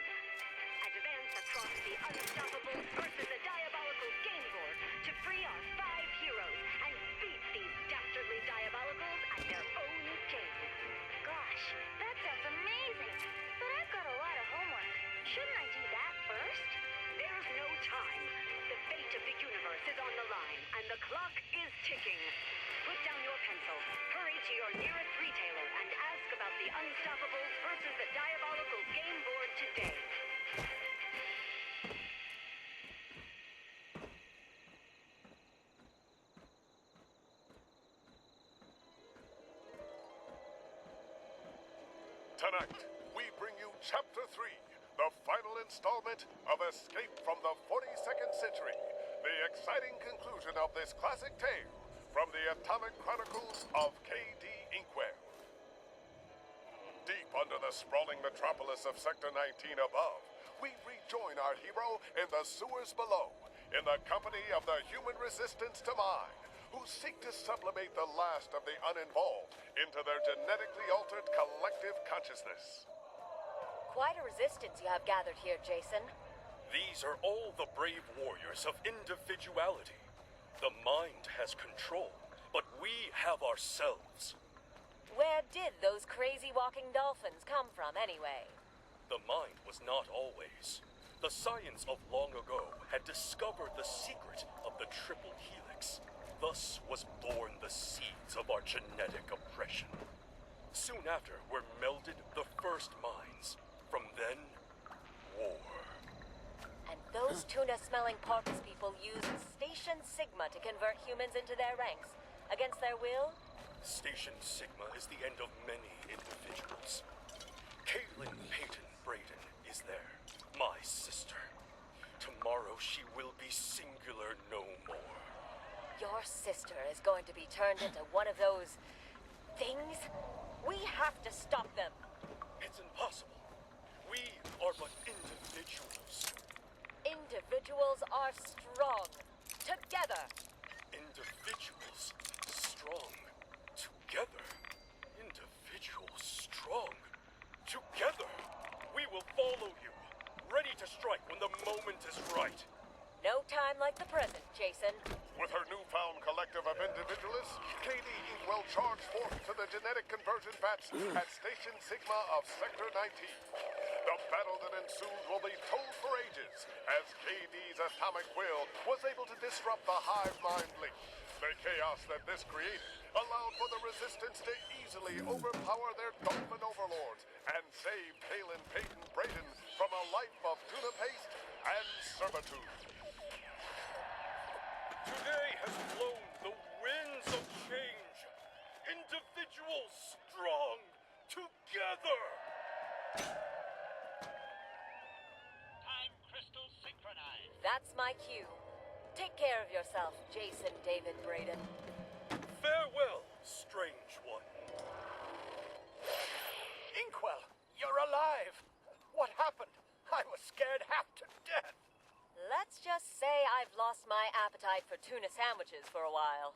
Advance across the Unstoppables versus the Diabolicals game board to free our 5 heroes and beat these dastardly Diabolicals at their own game. Gosh, that sounds amazing. But I've got a lot of homework. Shouldn't I do that first? There's no time. The fate of the universe is on the line, and the clock is ticking. Put down your pencil, hurry to your nearest retailer, and ask about the Unstoppables versus the Diabolicals game board today. Tonight, we bring you Chapter 3, the final installment of Escape from the 42nd Century, the exciting conclusion of this classic tale from the Atomic Chronicles of K.D. Inkwell. Deep under the sprawling metropolis of Sector 19 above, we rejoin our hero in the sewers below, in the company of the human resistance to mine, who seek to sublimate the last of the uninvolved into their genetically altered collective consciousness. Quite a resistance you have gathered here, Jason. These are all the brave warriors of individuality. The mind has control, but we have ourselves. Where did those crazy walking dolphins come from, anyway? The mind was not always. The science of long ago had discovered the secret of the triple helix. Thus was born the seeds of our genetic oppression. Soon after were melded the first minds. From then, war. And those tuna-smelling porpoise people used Station Sigma to convert humans into their ranks. Against their will? Station Sigma is the end of many individuals. Caitlin Peyton Braden is there, my sister. Tomorrow she will be singular no more. Your sister is going to be turned into one of those things? We have to stop them. It's impossible. We are but individuals. Individuals are strong. Together. Individuals strong. Together. Individuals strong. Together. We will follow you. Ready to strike when the moment is right. No time like the present, Jason. With her newfound collective of individualists, K.D. Inkwell charged forth to the genetic conversion vats at Station Sigma of Sector 19. The battle that ensued will be told for ages, as K.D.'s atomic will was able to disrupt the hive mind link. The chaos that this created allowed for the resistance to easily overpower their dolphin overlords and save Caitlin Peyton Braden from a life of tuna paste and servitude. Today has blown the winds of change. Individuals strong together. Time crystal synchronized. That's my cue. Take care of yourself, Jason David Braden. Farewell, strange one. Inkwell, you're alive. What happened? I was scared half to death. Let's just say I've lost my appetite for tuna sandwiches for a while.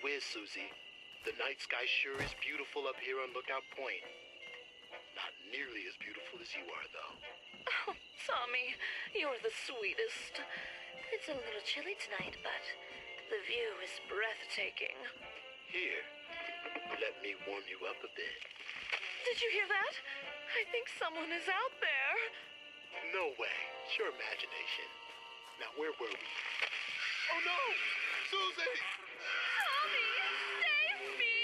whiz, Susie. The night sky sure is beautiful up here on Lookout Point. Not nearly as beautiful as you are, though. Oh, Tommy, you're the sweetest. It's a little chilly tonight, but the view is breathtaking. Here, let me warm you up a bit. Did you hear that? I think someone is out there. No way. It's your imagination. Now, where were we? Oh, no! Susie! Tommy, save me!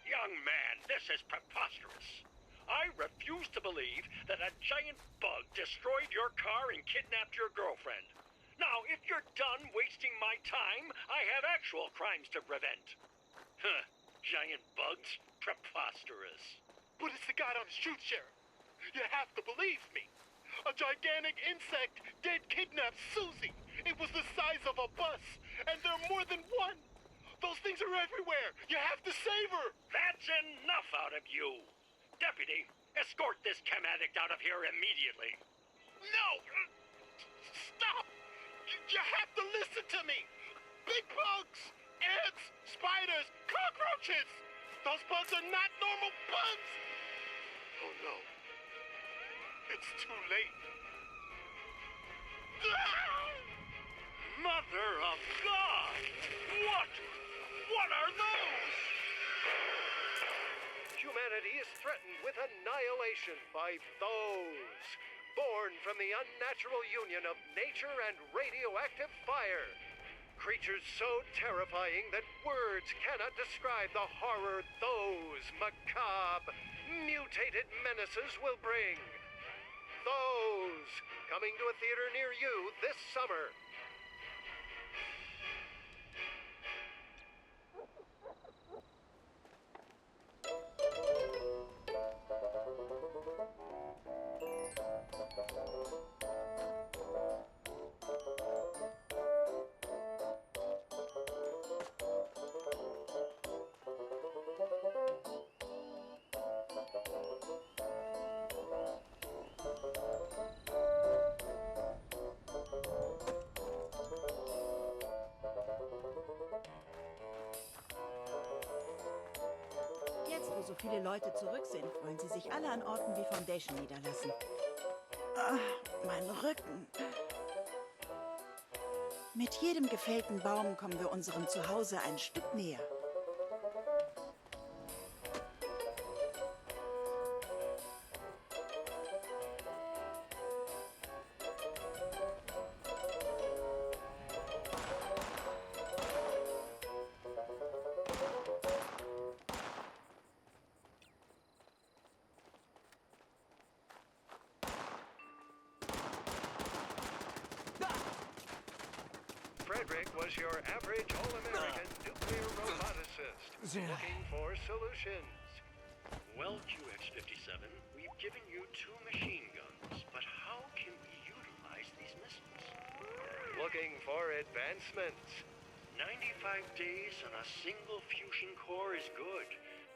Young man, this is preposterous. I refuse to believe that a giant bug destroyed your car and kidnapped your girlfriend. Now, if you're done wasting my time, I have actual crimes to prevent. Huh, giant bugs? Preposterous. But it's the goddamn shoot, Sheriff. You have to believe me. A gigantic insect did kidnap Susie. It was the size of a bus, and there are more than one. Those things are everywhere. You have to save her. That's enough out of you. Deputy, escort this chem addict out of here immediately. No! Stop! You have to listen to me. Big bugs, ants, spiders, cockroaches. Those bugs are not normal bugs. Oh no. It's too late. Mother of God! What are those? Humanity is threatened with annihilation by those, born from the unnatural union of nature and radioactive fire. Creatures so terrifying that words cannot describe the horror those macabre, mutated menaces will bring. Those, coming to a theater near you this summer. Wo so viele Leute zurück sind, wollen sie sich alle an Orten wie Foundation niederlassen. Ah, mein Rücken. Mit jedem gefällten Baum kommen wir unserem Zuhause ein Stück näher. Frederick was your average all-American nuclear roboticist looking for solutions. Well, QX-57, we've given you 2 machine guns, but how can we utilize these missiles? Looking for advancements. 95 days on a single fusion core is good,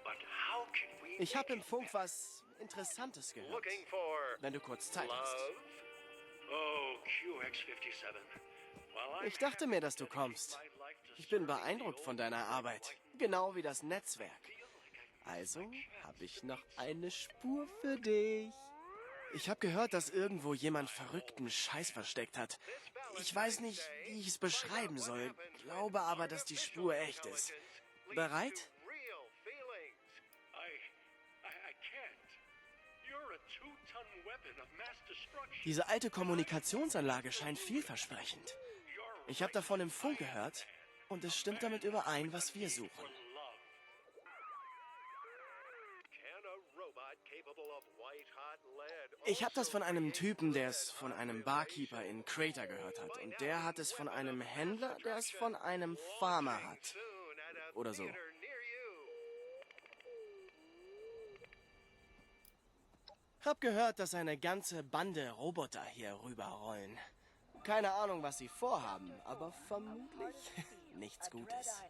but how can we... Ich habe im Funk was Interessantes gehört. Looking for wenn du kurz Zeit hast. Oh, QX-57. Ich dachte mir, dass du kommst. Ich bin beeindruckt von deiner Arbeit. Genau wie das Netzwerk. Also habe ich noch eine Spur für dich. Ich habe gehört, dass irgendwo jemand verrückten Scheiß versteckt hat. Ich weiß nicht, wie ich es beschreiben soll. Glaube aber, dass die Spur echt ist. Bereit? Diese alte Kommunikationsanlage scheint vielversprechend. Ich habe davon im Funk gehört und es stimmt damit überein, was wir suchen. Ich habe das von einem Typen, der es von einem Barkeeper in Crater gehört hat. Und der hat es von einem Händler, der es von einem Farmer hat. Oder so. Hab gehört, dass eine ganze Bande Roboter hier rüberrollen. Keine Ahnung, was sie vorhaben, aber vermutlich nichts Gutes.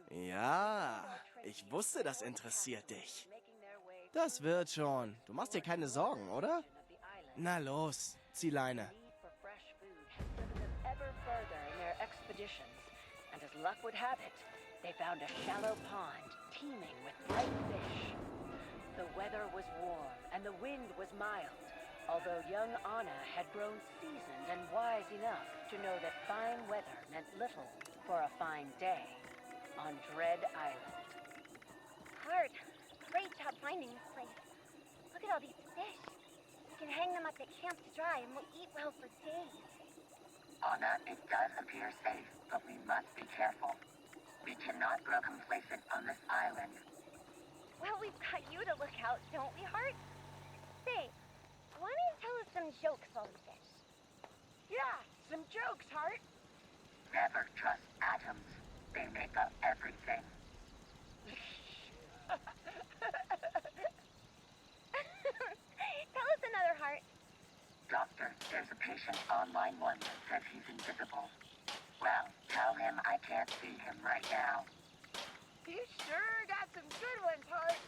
Ja, ich wusste, das interessiert dich. Das wird schon. Du machst dir keine Sorgen, oder? Na los, zieh Leine. expeditions, and as luck would have it, they found a shallow pond teeming with bright fish. The weather was warm and the wind was mild, although young Anna had grown seasoned and wise enough to know that fine weather meant little for a fine day on Dread Island. Hard. Great job finding this place. Look at all these fish. We can hang them up at camp to dry and we'll eat well for days. Anna, it does appear safe, but we must be careful. We cannot grow complacent on this island. Well, we've got you to look out, don't we, Hart? Say, why don't you tell us some jokes while we fish? Yeah, some jokes, Hart. Never trust atoms. They make up everything. Tell us another, Hart. Doctor, there's a patient on line 1 that says he's invisible. Well, tell him I can't see him right now. You sure got some good ones, Hart.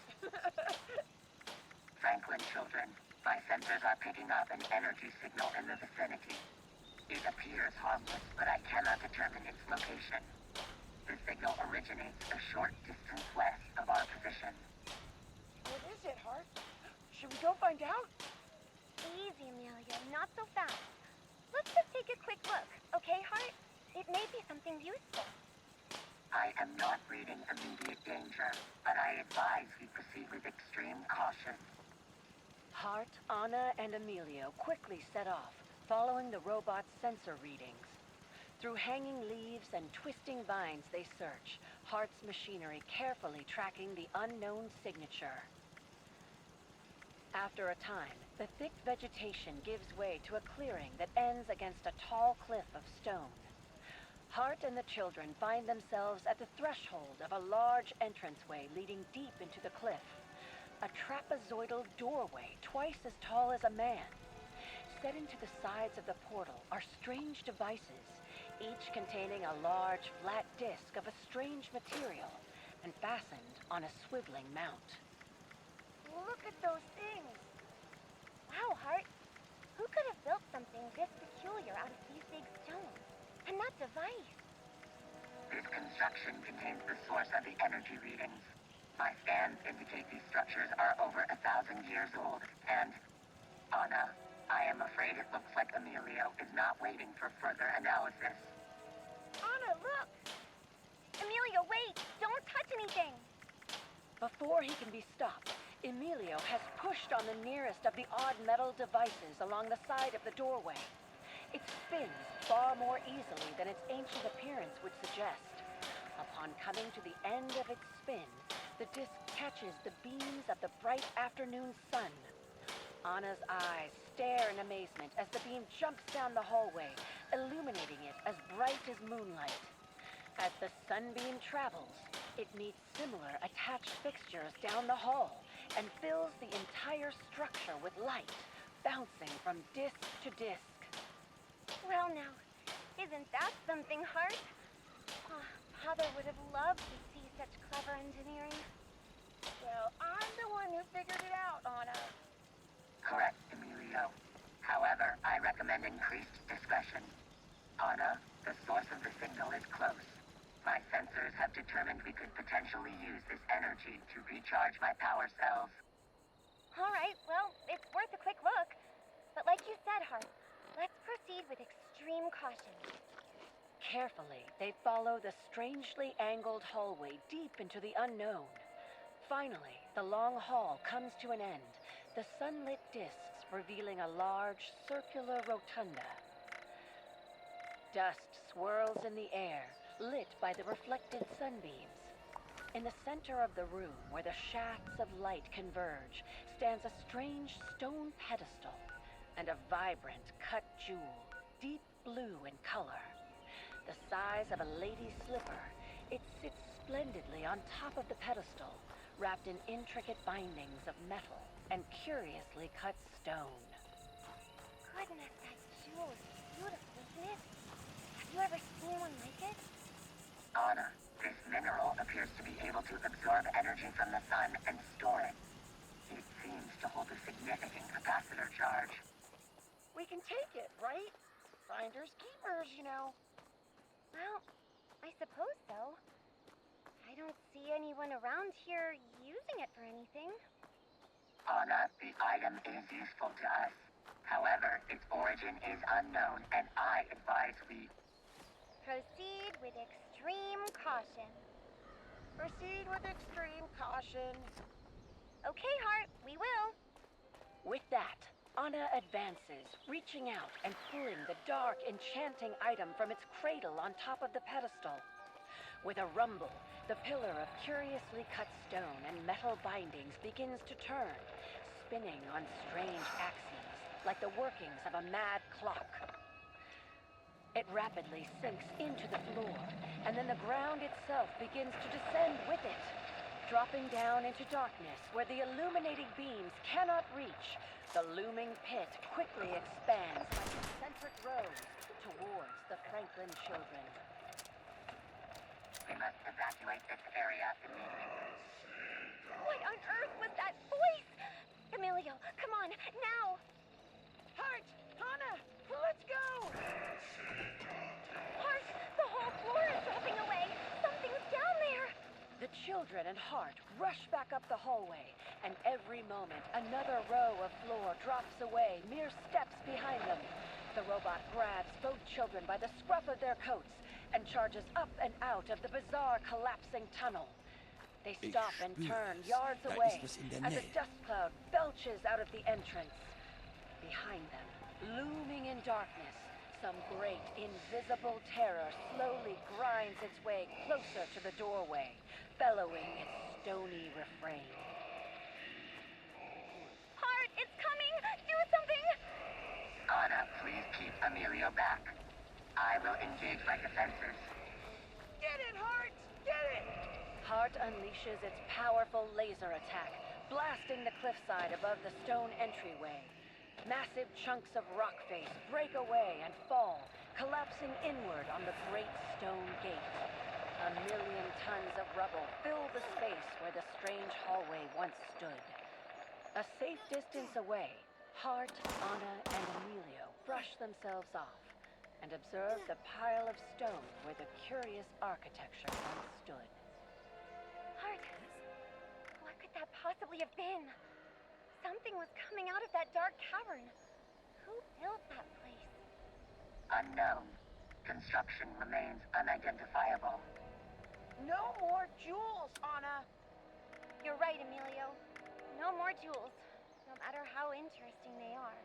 Franklin children, my sensors are picking up an energy signal in the vicinity. It appears harmless, but I cannot determine its location. The signal originates a short distance west of our position. What is it, Hart? Should we go find out? Easy, Amelia, not so fast. Let's just take a quick look, okay, Hart? It may be something useful. I am not reading immediate danger, but I advise we proceed with extreme caution. Hart, Anna, and Emilio quickly set off, following the robot's sensor readings. Through hanging leaves and twisting vines they search, Hart's machinery carefully tracking the unknown signature. After a time, the thick vegetation gives way to a clearing that ends against a tall cliff of stone. Hart and the children find themselves at the threshold of a large entranceway leading deep into the cliff. A trapezoidal doorway twice as tall as a man. Set into the sides of the portal are strange devices, each containing a large flat disc of a strange material and fastened on a swiveling mount. Look at those things. Wow, Hart. Who could have built something this peculiar out of these big stones? And that device. This construction contains the source of the energy readings. My scans indicate these structures are over 1,000 years old, and... Anna, I am afraid it looks like Emilio is not waiting for further analysis. Anna, look! Emilio, wait! Don't touch anything! Before he can be stopped, Emilio has pushed on the nearest of the odd metal devices along the side of the doorway. It spins far more easily than its ancient appearance would suggest. Upon coming to the end of its spin, the disc catches the beams of the bright afternoon sun. Anna's eyes stare in amazement as the beam jumps down the hallway, illuminating it as bright as moonlight. As the sunbeam travels, it meets similar attached fixtures down the hall and fills the entire structure with light, bouncing from disc to disc. Well now, isn't that something, Hart? Oh, Father would have loved to see such clever engineering. Well, I'm the one who figured it out, Anna. Correct, Emilio. However, I recommend increased discretion. Anna, the source of the signal is close. My sensors have determined we could potentially use this energy to recharge my power cells. All right, well, it's worth a quick look. But like you said, Hart, let's proceed with extreme caution. Carefully, they follow the strangely angled hallway deep into the unknown. Finally, the long hall comes to an end, the sunlit discs revealing a large, circular rotunda. Dust swirls in the air, lit by the reflected sunbeams. In the center of the room, where the shafts of light converge, stands a strange stone pedestal and a vibrant cut jewel, deep blue in color. The size of a lady's slipper, it sits splendidly on top of the pedestal, wrapped in intricate bindings of metal and curiously cut stone. Goodness, that jewel is beautiful, isn't it? Have you ever seen one like it? Anna, this mineral appears to be able to absorb energy from the sun and store it. It seems to hold a significant capacitor charge. We can take it, right? Finders keepers, you know. Well, I suppose so. I don't see anyone around here using it for anything. Anna, the item is useful to us. However, its origin is unknown, and I advise we Proceed with extreme caution. Proceed with extreme caution. Okay, Hart, we will. With that, Anna advances, reaching out and pulling the dark, enchanting item from its cradle on top of the pedestal. With a rumble, the pillar of curiously cut stone and metal bindings begins to turn, spinning on strange axes, like the workings of a mad clock. It rapidly sinks into the floor, and then the ground itself begins to descend with it, dropping down into darkness where the illuminating beams cannot reach. The looming pit quickly expands like concentric rows towards the Franklin children. We must evacuate this area immediately. What on earth was that voice? Emilio, come on, now! Hart! Anna! Let's go! Hart, the whole floor is dropping away! Something's down there! The children and Hart rush back up the hallway, and every moment another row of floor drops away, mere steps behind them. The robot grabs both children by the scruff of their coats and charges up and out of the bizarre collapsing tunnel. They stop and turn yards away as a dust cloud belches out of the entrance. Behind them, looming in darkness, some great invisible terror slowly grinds its way closer to the doorway, bellowing its stony refrain. Hart, it's coming! Do something! Anna, please keep Emilio back. I will engage my defenses. Get it, Hart! Get it! Hart unleashes its powerful laser attack, blasting the cliffside above the stone entryway. Massive chunks of rock face break away and fall, collapsing inward on the great stone gate. 1,000,000 tons of rubble fill the space where the strange hallway once stood. A safe distance away, Hart, Anna, and Emilio brush themselves off and observe the pile of stone where the curious architecture once stood. Hart, what could that possibly have been? Something was coming out of that dark cavern. Who built that place? Unknown. Construction remains unidentifiable. No more jewels, Anna! You're right, Emilio. No more jewels, no matter how interesting they are.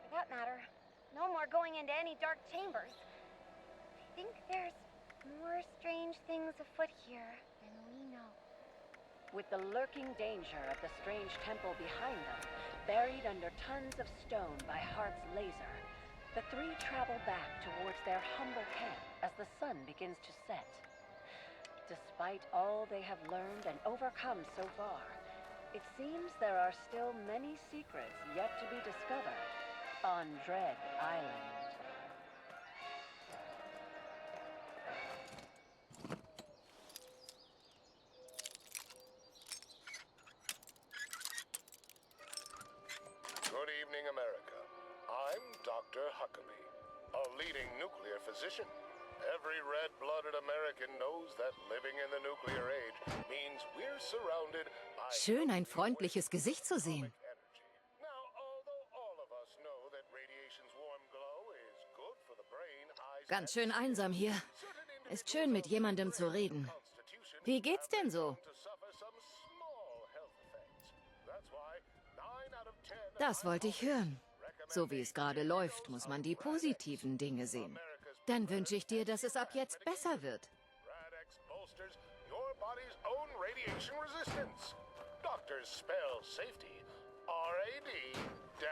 For that matter, no more going into any dark chambers. I think there's more strange things afoot here than we know. With the lurking danger of the strange temple behind them, buried under tons of stone by Hart's laser, the three travel back towards their humble camp as the sun begins to set. Despite all they have learned and overcome so far, it seems there are still many secrets yet to be discovered on Dread Island. Good evening, America. I'm Dr. Huckabee, a leading nuclear physician. Every red-blooded American knows that living in the nuclear age means we're surrounded by Schön, ein freundliches Gesicht zu sehen. Now, although all of us know that radiation's warm glow is good for the brain, eyes, Ganz schön einsam hier. Ist schön, mit jemandem zu reden. Wie geht's denn so? to suffer some small health effects. That's why 9 out of 10 Das wollte ich hören. So wie es gerade läuft, muss man die positiven Dinge sehen. Dann wünsche ich dir, dass es ab jetzt besser wird. Rad-X bolsters your body's own radiation resistance. Doctors spell safety RAD-X.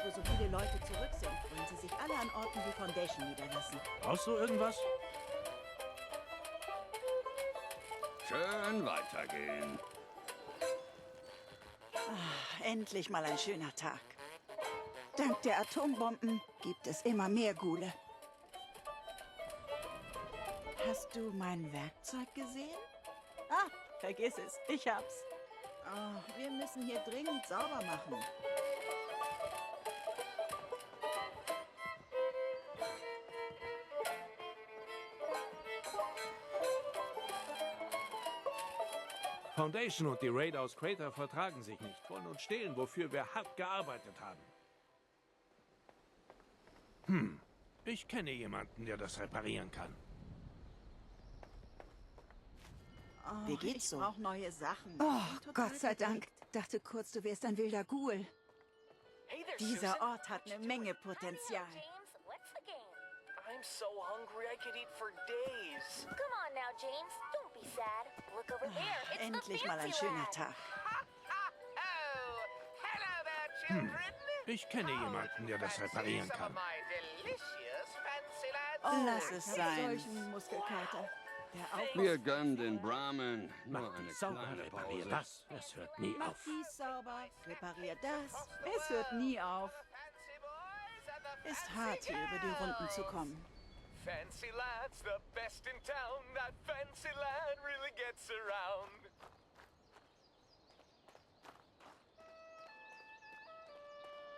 wo so viele Leute zurück sind, wollen sie sich alle an Orten wie Foundation niederlassen. Brauchst du irgendwas? Schön weitergehen. Endlich mal ein schöner Tag. Dank der Atombomben gibt es immer mehr Ghule. Hast du mein Werkzeug gesehen? Ah, vergiss es. Ich hab's. Oh, wir müssen hier dringend sauber machen. Foundation und die Raid aus Crater vertragen sich nicht, wollen uns stehlen, wofür wir hart gearbeitet haben. Ich kenne jemanden, der das reparieren kann. Oh, Wie geht's so? Ich brauche neue Sachen. Oh, Gott sei Dank. Dachte kurz, du wärst ein wilder Ghoul. Dieser Ort hat eine Menge Potenzial. I'm so hungry I could eat for days. Come on now, James. Don't be sad. Look over there. It's Endlich the mal ein fancy schöner lad. Tag. Oh, hello there, children. Ich kenne jemanden, der das reparieren Some of kann. my delicious fancy lads. Lass es sein. Solchen Muskelkater. Wir gönnen den Brahmin nur eine Sauber, kleine reparier Pause. das. Es hört nie Mach auf. dies sauber, reparier das. Es hört nie auf. Ist hart, hier über die Runden zu kommen. Fancy lads, the best in town. That fancy lad really gets around.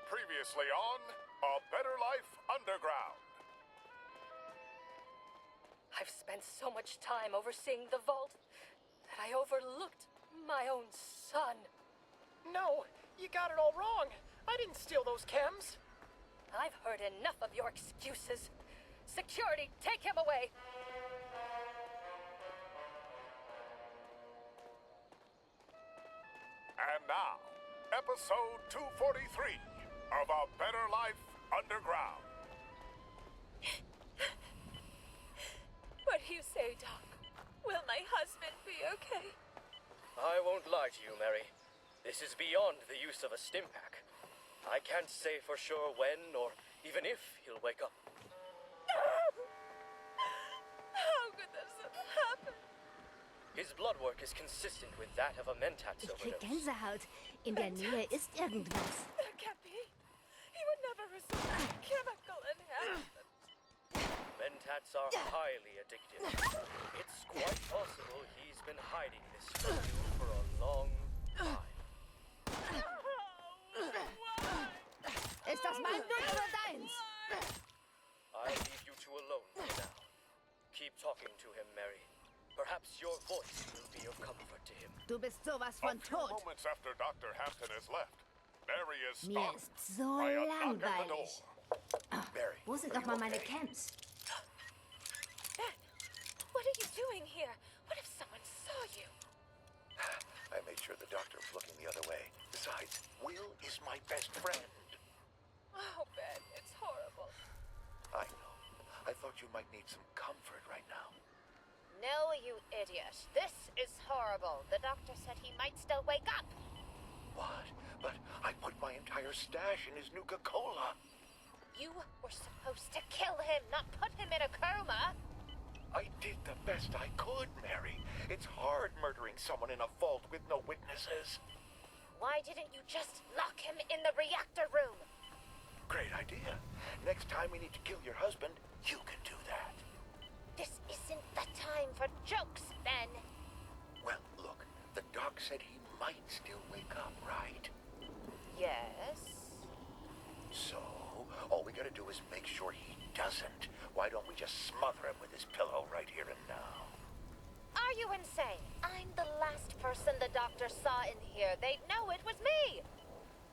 Previously on A Better Life Underground. I've spent so much time overseeing the vault that I overlooked my own son. No, you got it all wrong. I didn't steal those chems. I've heard enough of your excuses. Security, take him away. And now, episode 243 of A Better Life Underground. What do you say, Doc? Will my husband be okay? I won't lie to you, Mary. This is beyond the use of a stim pack. I can't say for sure when or even if he'll wake up. How could this have happened? His blood work is consistent with that of a Mentats Ich krieg overdose. Gänsehaut. In der Nähe ist irgendwas. That can't be. He would never receive chemical enhancement. Mentats are highly addictive. It's quite possible he's been hiding this from you for a long time. Ist das mein Glück oder deins? I'll leave you two alone for now. Keep talking to him, Mary. Perhaps your voice will be of comfort to him. Du bist sowas A von few tot. moments after Dr. Hampton has left, Mary is Mir stopped ist so by a knock at the door. langweilig. Wo sind noch mal meine Camps? Ben, what are you doing here? What if someone saw you? I made sure the doctor was looking the other way. Besides, Will is my best friend. Oh, Ben, it's horrible. I know. I thought you might need some comfort right now. No, you idiot. This is horrible. The doctor said he might still wake up. What? But I put my entire stash in his Nuka-Cola. You were supposed to kill him, not put him in a coma. I did the best I could, Mary. It's hard murdering someone in a vault with no witnesses. Why didn't you just lock him in the reactor room? Great idea. Next time you need to kill your husband, you can do that. This isn't the time for jokes, Ben. Well, look, the doc said he might still wake up, right? Yes. So, all we gotta do is make sure he doesn't. Why don't we just smother him with his pillow right here and now? Are you insane? I'm the last person the doctor saw in here. They'd know it was me.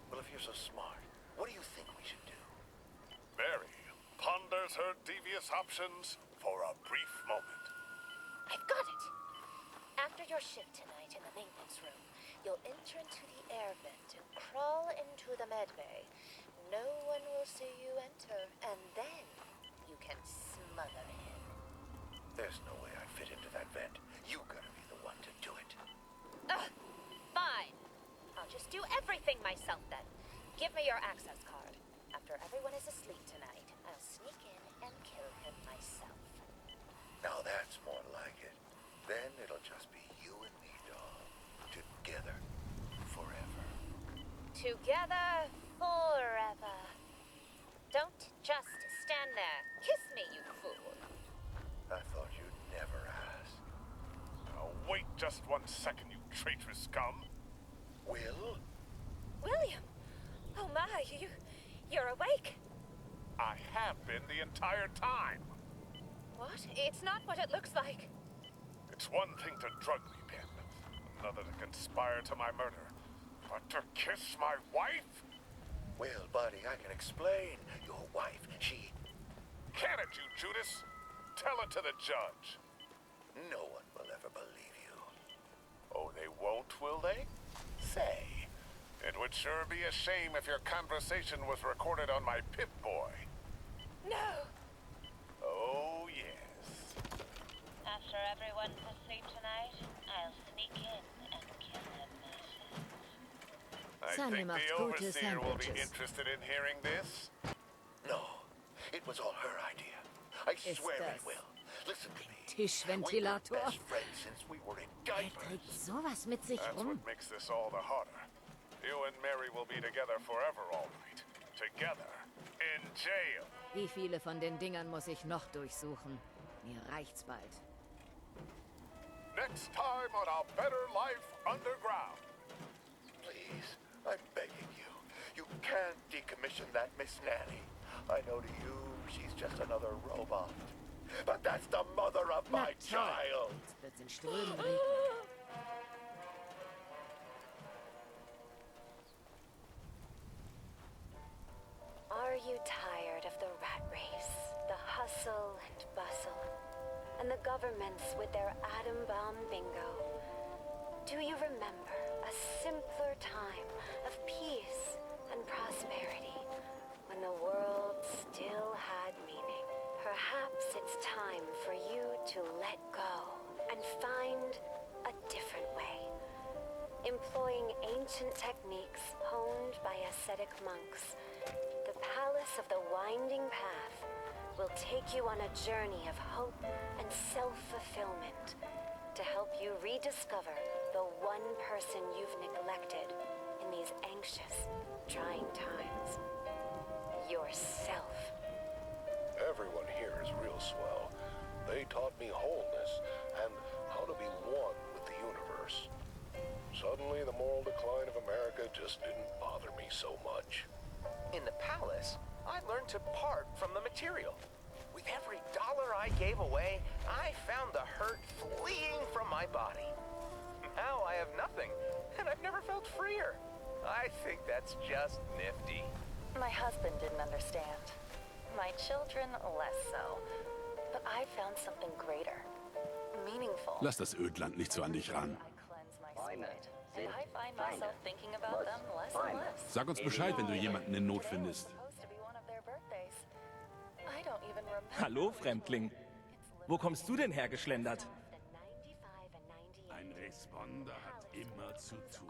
Well, if you're so smart, what do you think we should do? Mary ponders her devious options for a brief moment. I've got it. After your shift tonight in the maintenance room, you'll enter into the air vent and crawl into the medbay. No one will see you enter, and then you can smother him. There's no way I fit into that vent. You gotta be the one to do it. Fine. I'll just do everything myself then. Give me your access card. After everyone is asleep tonight, I'll sneak in and kill him myself. Now that's more like it. Then it'll just be you and me, doll. Together. Forever. Together forever. Don't just stand there. Kiss me, you fool. I thought you'd never ask. Now wait just 1 second, you traitorous scum. Will? William! Oh my, you're awake. I have been the entire time. What? It's not what it looks like. It's one thing to drug me, Ben. Another to conspire to my murder. But to kiss my wife? Well, buddy, I can explain. Your wife, she... Can it, you Judas? Tell it to the judge. No one will ever believe you. Oh, they won't, will they? Say. It would sure be a shame if your conversation was recorded on my Pip-Boy. No! Oh, yes. After everyone's asleep tonight, I'll sneak in and kill him myself. I Sunny think macht the gute overseer will be Sandwiches. interested in hearing this. No, it was all her idea. I Ist swear das it will. Listen to me. Tischventilator? We were best friends since we were in Er diapers. trägt sowas mit sich That's rum. what makes this all the harder. You and Mary will be together forever, all right. Together. In jail. Wie viele von den Dingern muss ich noch durchsuchen? Mir reicht's bald. Next time on A Better Life Underground. Please, I'm begging you. You can't decommission that Miss Nanny. I know to you, she's just another robot. But that's the mother of Na my toll. child. Jetzt wird's in Strömen regnen. Are you tired of the rat race, the hustle and bustle, and the governments with their atom bomb bingo? Do you remember a simpler time of peace and prosperity when the world still had meaning? Perhaps it's time for you to let go and find a different way. Employing ancient techniques honed by ascetic monks, the Palace of the Winding Path will take you on a journey of hope and self-fulfillment to help you rediscover the one person you've neglected in these anxious, trying times. Yourself. Everyone here is real swell. They taught me wholeness and how to be one with the universe. Suddenly, the moral decline of America just didn't bother me so much. In the palace, I learned to part from the material. With every dollar I gave away, I found the hurt fleeing from my body. Now I have nothing, and I've never felt freer. I think that's just nifty. My husband didn't understand. My children, less so. But I found something greater. Meaningful. Lass das Ödland nicht so an dich ran. And I find myself thinking about them less and less. Sag uns Bescheid, wenn du jemanden in Not findest. I don't even remember. Hallo, Fremdling. Wo kommst du denn hergeschlendert? Ein Responder hat immer zu tun.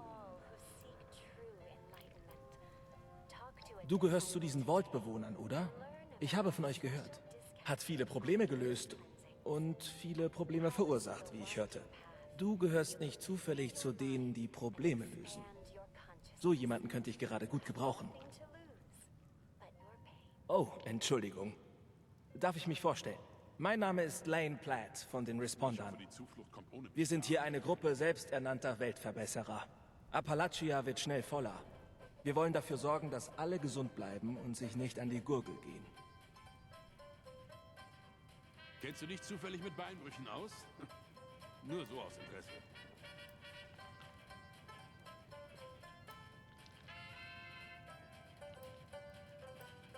Du gehörst zu diesen Vault-Bewohnern, oder? Ich habe von euch gehört. Hat viele Probleme gelöst und viele Probleme verursacht, wie ich hörte. Du gehörst nicht zufällig zu denen, die Probleme lösen. So jemanden könnte ich gerade gut gebrauchen. Oh, Entschuldigung. Darf ich mich vorstellen? Mein Name ist Lane Platt von den Respondern. Wir sind hier eine Gruppe selbsternannter Weltverbesserer. Appalachia wird schnell voller. Wir wollen dafür sorgen, dass alle gesund bleiben und sich nicht an die Gurgel gehen. Kennst du dich zufällig mit Beinbrüchen aus? Nur so aus Interesse.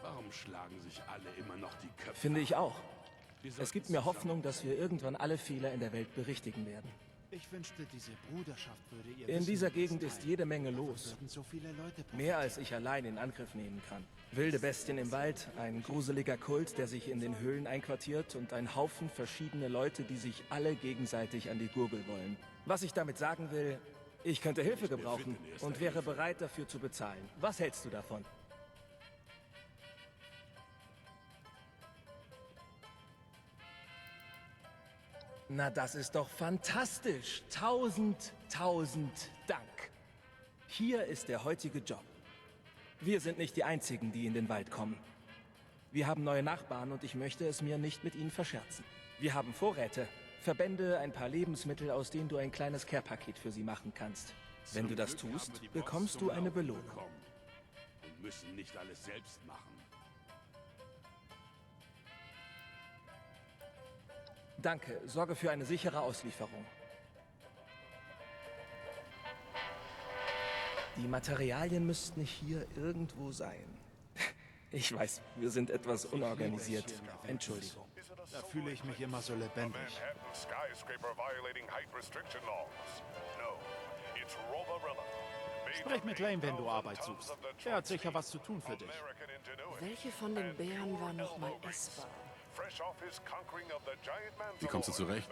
Warum schlagen sich alle immer noch die Köpfe? Finde ich auch. Es gibt mir Hoffnung, dass wir irgendwann alle Fehler in der Welt berichtigen werden. Ich wünschte, diese Bruderschaft würde ihr In Wissen dieser mit uns Gegend ist teilen. jede Menge Davon los. würden so viele Leute Mehr als ich allein in Angriff nehmen kann. Wilde Bestien im Wald, ein gruseliger Kult, der sich in den Höhlen einquartiert und ein Haufen verschiedene Leute, die sich alle gegenseitig an die Gurgel wollen. Was ich damit sagen will, ich könnte Hilfe gebrauchen und wäre bereit dafür zu bezahlen. Was hältst du davon? Na, das ist doch fantastisch. 1000 Dank. Hier ist der heutige Job. Wir sind nicht die Einzigen, die in den Wald kommen. Wir haben neue Nachbarn und ich möchte es mir nicht mit ihnen verscherzen. Wir haben Vorräte, Verbände, ein paar Lebensmittel, aus denen du ein kleines Care-Paket für sie machen kannst. Wenn du das tust, bekommst du eine Belohnung. Und müssen nicht alles selbst machen. Danke, sorge für eine sichere Auslieferung. Die Materialien müssten hier irgendwo sein. Ich weiß, wir sind etwas unorganisiert. Entschuldigung. Da fühle ich mich immer so lebendig. Sprich mit Lane, wenn du Arbeit suchst. Er hat sicher was zu tun für dich. Welche von den Bären war nochmal essbar? Wie kommst du zurecht?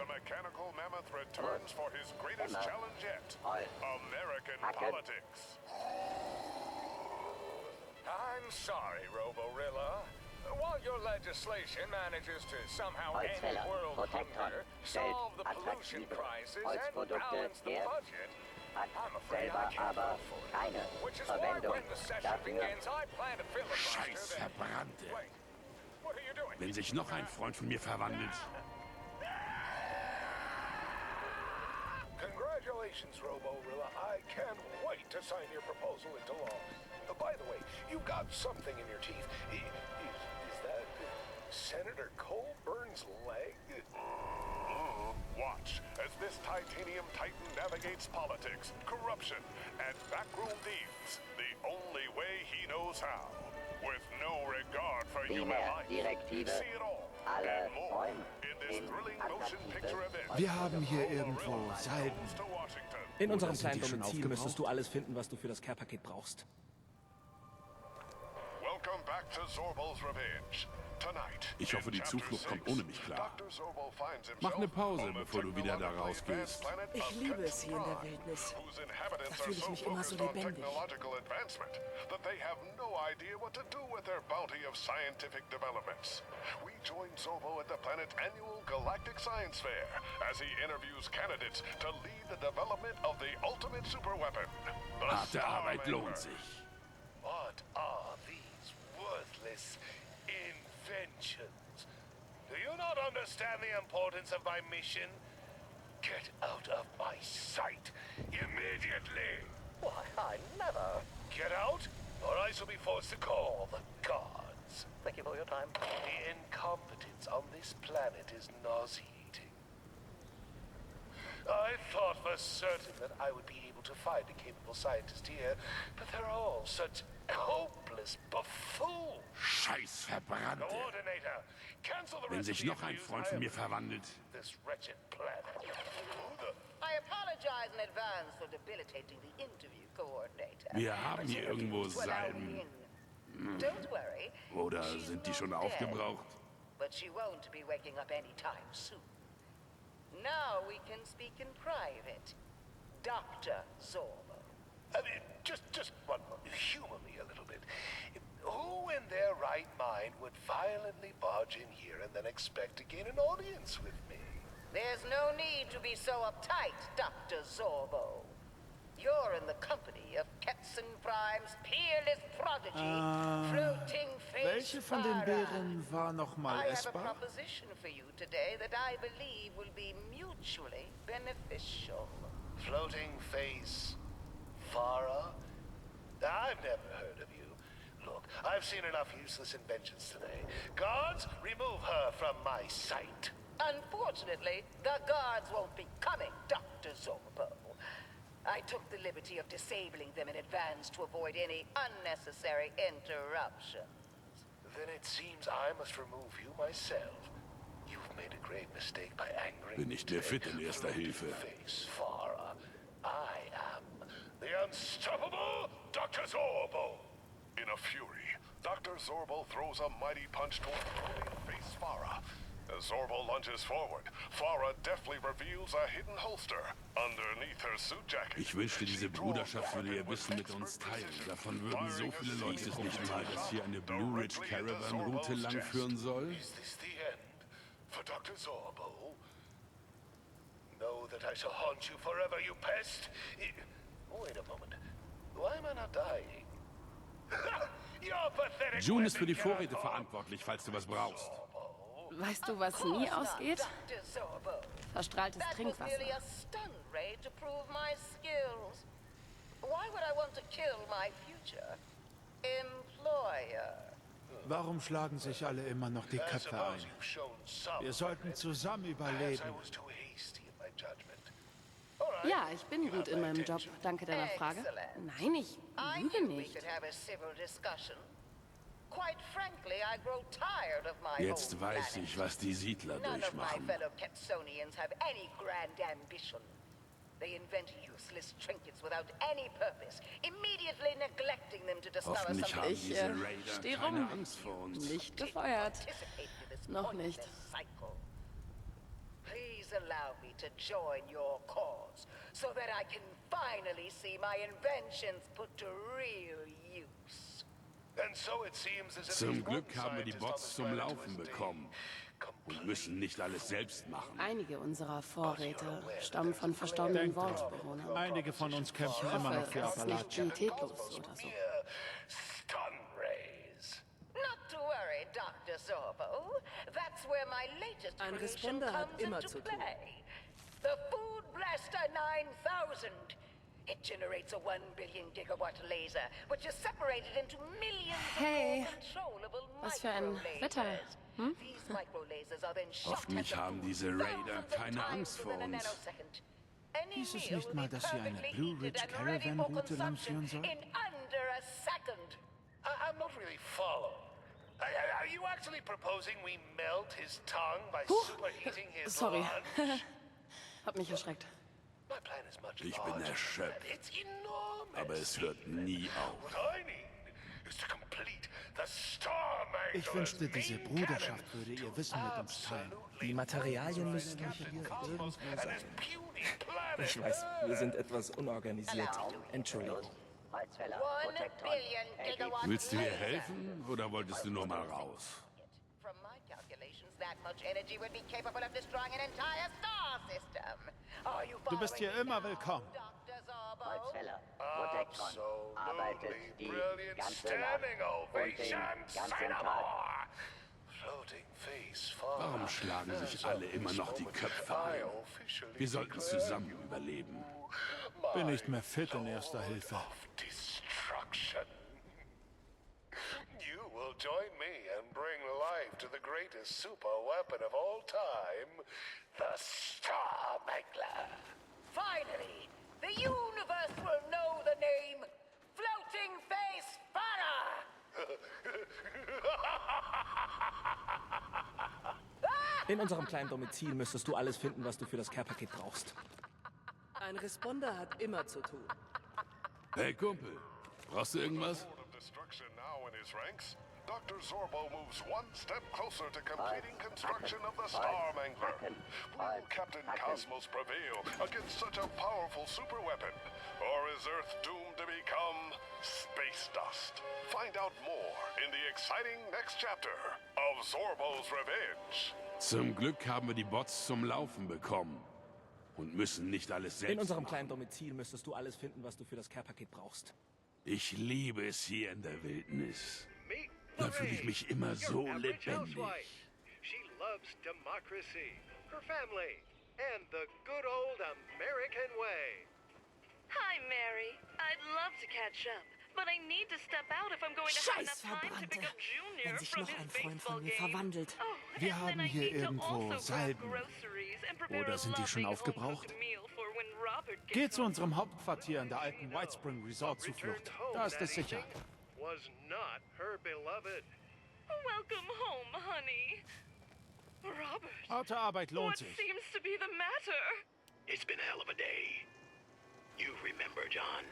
I'm sorry, Roborilla. While your legislation manages to somehow end world hunger, solve the pollution crisis, and balance the budget, I'm afraid I can't vote for it. Which is why when the session begins, I plan to filibuster Scheiß Verbrannte. Wait, what are you doing? Wenn sich noch ein Freund von mir verwandelt. Congratulations, Roborilla. I can't wait to sign your proposal into law. By the way, you got something in your teeth. Is that Senator Colburn's leg? Watch as this titanium titan navigates politics, corruption, and backroom deals the only way he knows how, with no regard for human life. See it all and more in this thrilling motion picture event. Wir haben hier irgendwo Salben. In unserem Oder sind kleinen die schon Domizil aufgebraucht? müsstest du alles finden, was du für das Care-Paket brauchst. Welcome back to Zorbo's Revenge. Tonight, Ich hoffe, die Zuflucht kommt ohne mich klar. Mach eine Pause, bevor du wieder da rausgehst. Ich liebe es hier in der Wildnis. Da fühle ich mich immer so lebendig. That they have no idea what to do with their bounty of scientific developments. We join Zorbo at the planet's annual Galactic Science Fair as he interviews candidates to lead the development of the ultimate superweapon. the Harte Arbeit Star lohnt Laser. sich. What are these worthless inventions? Do you not understand the importance of my mission? Get out of my sight immediately! Why, I never. Get out, or I shall be forced to call the guards. Thank you for your time. The incompetence on this planet is nauseating. I thought for certain that I would be able to find a capable scientist here, but they're all such hopeless buffoons. Scheiß Verbrannte. Coordinator, cancel the Wenn rest of sich the noch ein interviews. Freund I von mir have verwandelt. this wretched planet. Who the... I apologize in advance for debilitating the interview coordinator. Wir haben hier irgendwo To allow me Salben. in. Don't worry, Oder sind die schon aufgebraucht? but she won't be waking up anytime soon. Now we can speak in private. Dr. Zorbo. I mean, just one moment. Humor me a little bit. Who in their right mind would violently barge in here and then expect to gain an audience with me? There's no need to be so uptight, Dr. Zorbo. You're in the company of Ketson Prime's peerless prodigy, floating face Welche von den Bären war noch mal I have a essbar? proposition for you today that I believe will be mutually beneficial. Floating face, Farah? I've never heard of you. Look, I've seen enough useless inventions today. Guards, remove her from my sight. Unfortunately, the guards won't be coming, Dr. Zorbo. I took the liberty of disabling them in advance to avoid any unnecessary interruptions. Then it seems I must remove you myself. You've made a grave mistake by angering Bin nicht mehr fit in erster Hilfe. face, Farah. I am the unstoppable Dr. Zorbo. In a fury, Dr. Zorbo throws a mighty punch toward floating face Farah. As Zorbo lunges forward, Farah deftly reveals a hidden holster underneath her suit jacket. Ich wünschte, diese Bruderschaft würde ihr Wissen mit uns teilen. Davon würden so viele Leute es nicht mal, dass hier eine Blue Ridge Caravan Route langführen soll. Is this the end for Dr. Zorbo? know that I shall haunt you forever, you pest? Wait a moment. Why am I not dying? You're pathetic. June ist für die Vorräte verantwortlich, falls du was brauchst. Weißt du, was nie ausgeht? Verstrahltes Trinkwasser. Warum schlagen sich alle immer noch die Köpfe ein? Wir sollten zusammen überleben. Ja, ich bin gut in meinem Job. Danke deiner Frage. Nein, ich lüge nicht. Jetzt weiß ich, was die Siedler durchmachen. Hoffentlich haben diese Raider keine Angst vor uns. Nicht gefeuert. Noch nicht. Please allow me to join your cause, so that I can finally see my inventions put to real use. Zum Glück haben wir die Bots zum Laufen bekommen und müssen nicht alles selbst machen. Einige unserer Vorräte stammen von verstorbenen Vault-Bewohnern. Einige von uns kämpfen immer noch für Appalachia. Pietätlos oder so. Dr. Zorbo. That's where my latest Ein creation Responder hat comes immer into zu tun. play. The Food Blaster 9000. It generates a 1 billion gigawatt laser, which is separated into millions Hey, of controllable was für ein Wetter. Hm? These microlasers are then shot Hoffentlich haben diese Raider keine Angst vor uns. Hieß es nicht mal, dass Sie eine Blue Ridge Caravan-Route lancieren sollen? in under a second. I'm not really following. Are you actually proposing we melt his tongue by superheating his Sorry. lunch? Hab mich erschreckt. My plan is much Ich bin larger. erschöpft, It's enormous. aber es hört nie auf. What I need is to complete the Star Ich wünschte, diese Bruderschaft würde ihr Wissen mit uns teilen. Die Materialien müssten hier irgendwo sein. Ich weiß, wir sind etwas unorganisiert. Entschuldigung. Willst du mir helfen oder wolltest du nur mal raus? From my calculations, that much energy would be capable of destroying an entire star system. Are you Du bist hier immer willkommen. Absolutely brilliant standing ovation, Singapore. Floating face far. Warum schlagen sich alle immer noch die Köpfe ein? Wir sollten zusammen überleben. Bin nicht mehr fit in Erster Hilfe. Destruction. You will join me and bring life to the greatest super weapon of all time, the Star Mangler. Finally, the universe will know the name Floating Face Farah! In unserem kleinen Domizil müsstest du alles finden, was du für das Care-Paket brauchst. Ein Responder hat immer zu tun. Hey Kumpel, brauchst du irgendwas? Dr. Zorbo moves one step closer to completing construction of the Star Mangler. Will Captain Cosmos prevail against such a powerful superweapon? Or is Earth doomed to become space dust? Find out more in the exciting next chapter of Zorbo's Revenge. Zum Glück haben wir die Bots zum Laufen bekommen und müssen nicht alles selbst In unserem machen. kleinen Domizil müsstest du alles finden, was du für das Care-Paket brauchst. Ich liebe es hier in der Wildnis. Da fühle ich mich immer so lebendig. She loves democracy, her family, and the good old American way. Hi, Mary. I'd love to catch up, but I need to step out if I'm going to have enough time to pick up Junior Wenn sich from noch his ein Freund baseball von mir game. verwandelt. Oh, Wir and haben then I hier need to irgendwo also grab Salben. groceries and prepare Oder a sind die schon lovely aufgebraucht? home-cooked meal for when Robert gets Geh zu home. unserem Hauptquartier in der alten White Spring Resort Zuflucht. Da ist es sicher. Was not her beloved. Welcome home, honey. Robert, Harte Arbeit lohnt what sich. seems to be the matter? It's been a hell of a day. You remember, John?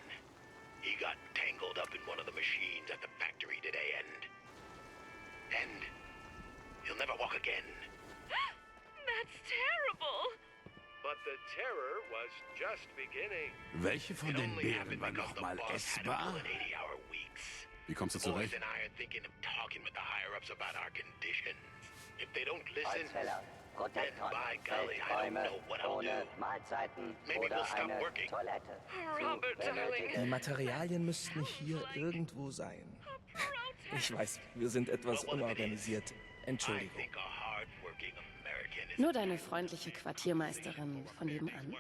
He got tangled up in one of the machines at the factory today and he'll never walk again. That's terrible. But the terror was just beginning. Welche von den Beeren war nochmal essbar? Wie kommst du zurecht? Boys and I are thinking of talking with the higher-ups about our conditions. If they don't listen, Then by golly, I don't know what I'll do. Maybe we'll stop working. Robert, darling. Die Materialien müssten hier irgendwo sein. Ich weiß, wir sind etwas unorganisiert. Entschuldigung. Nur deine freundliche Quartiermeisterin von nebenan.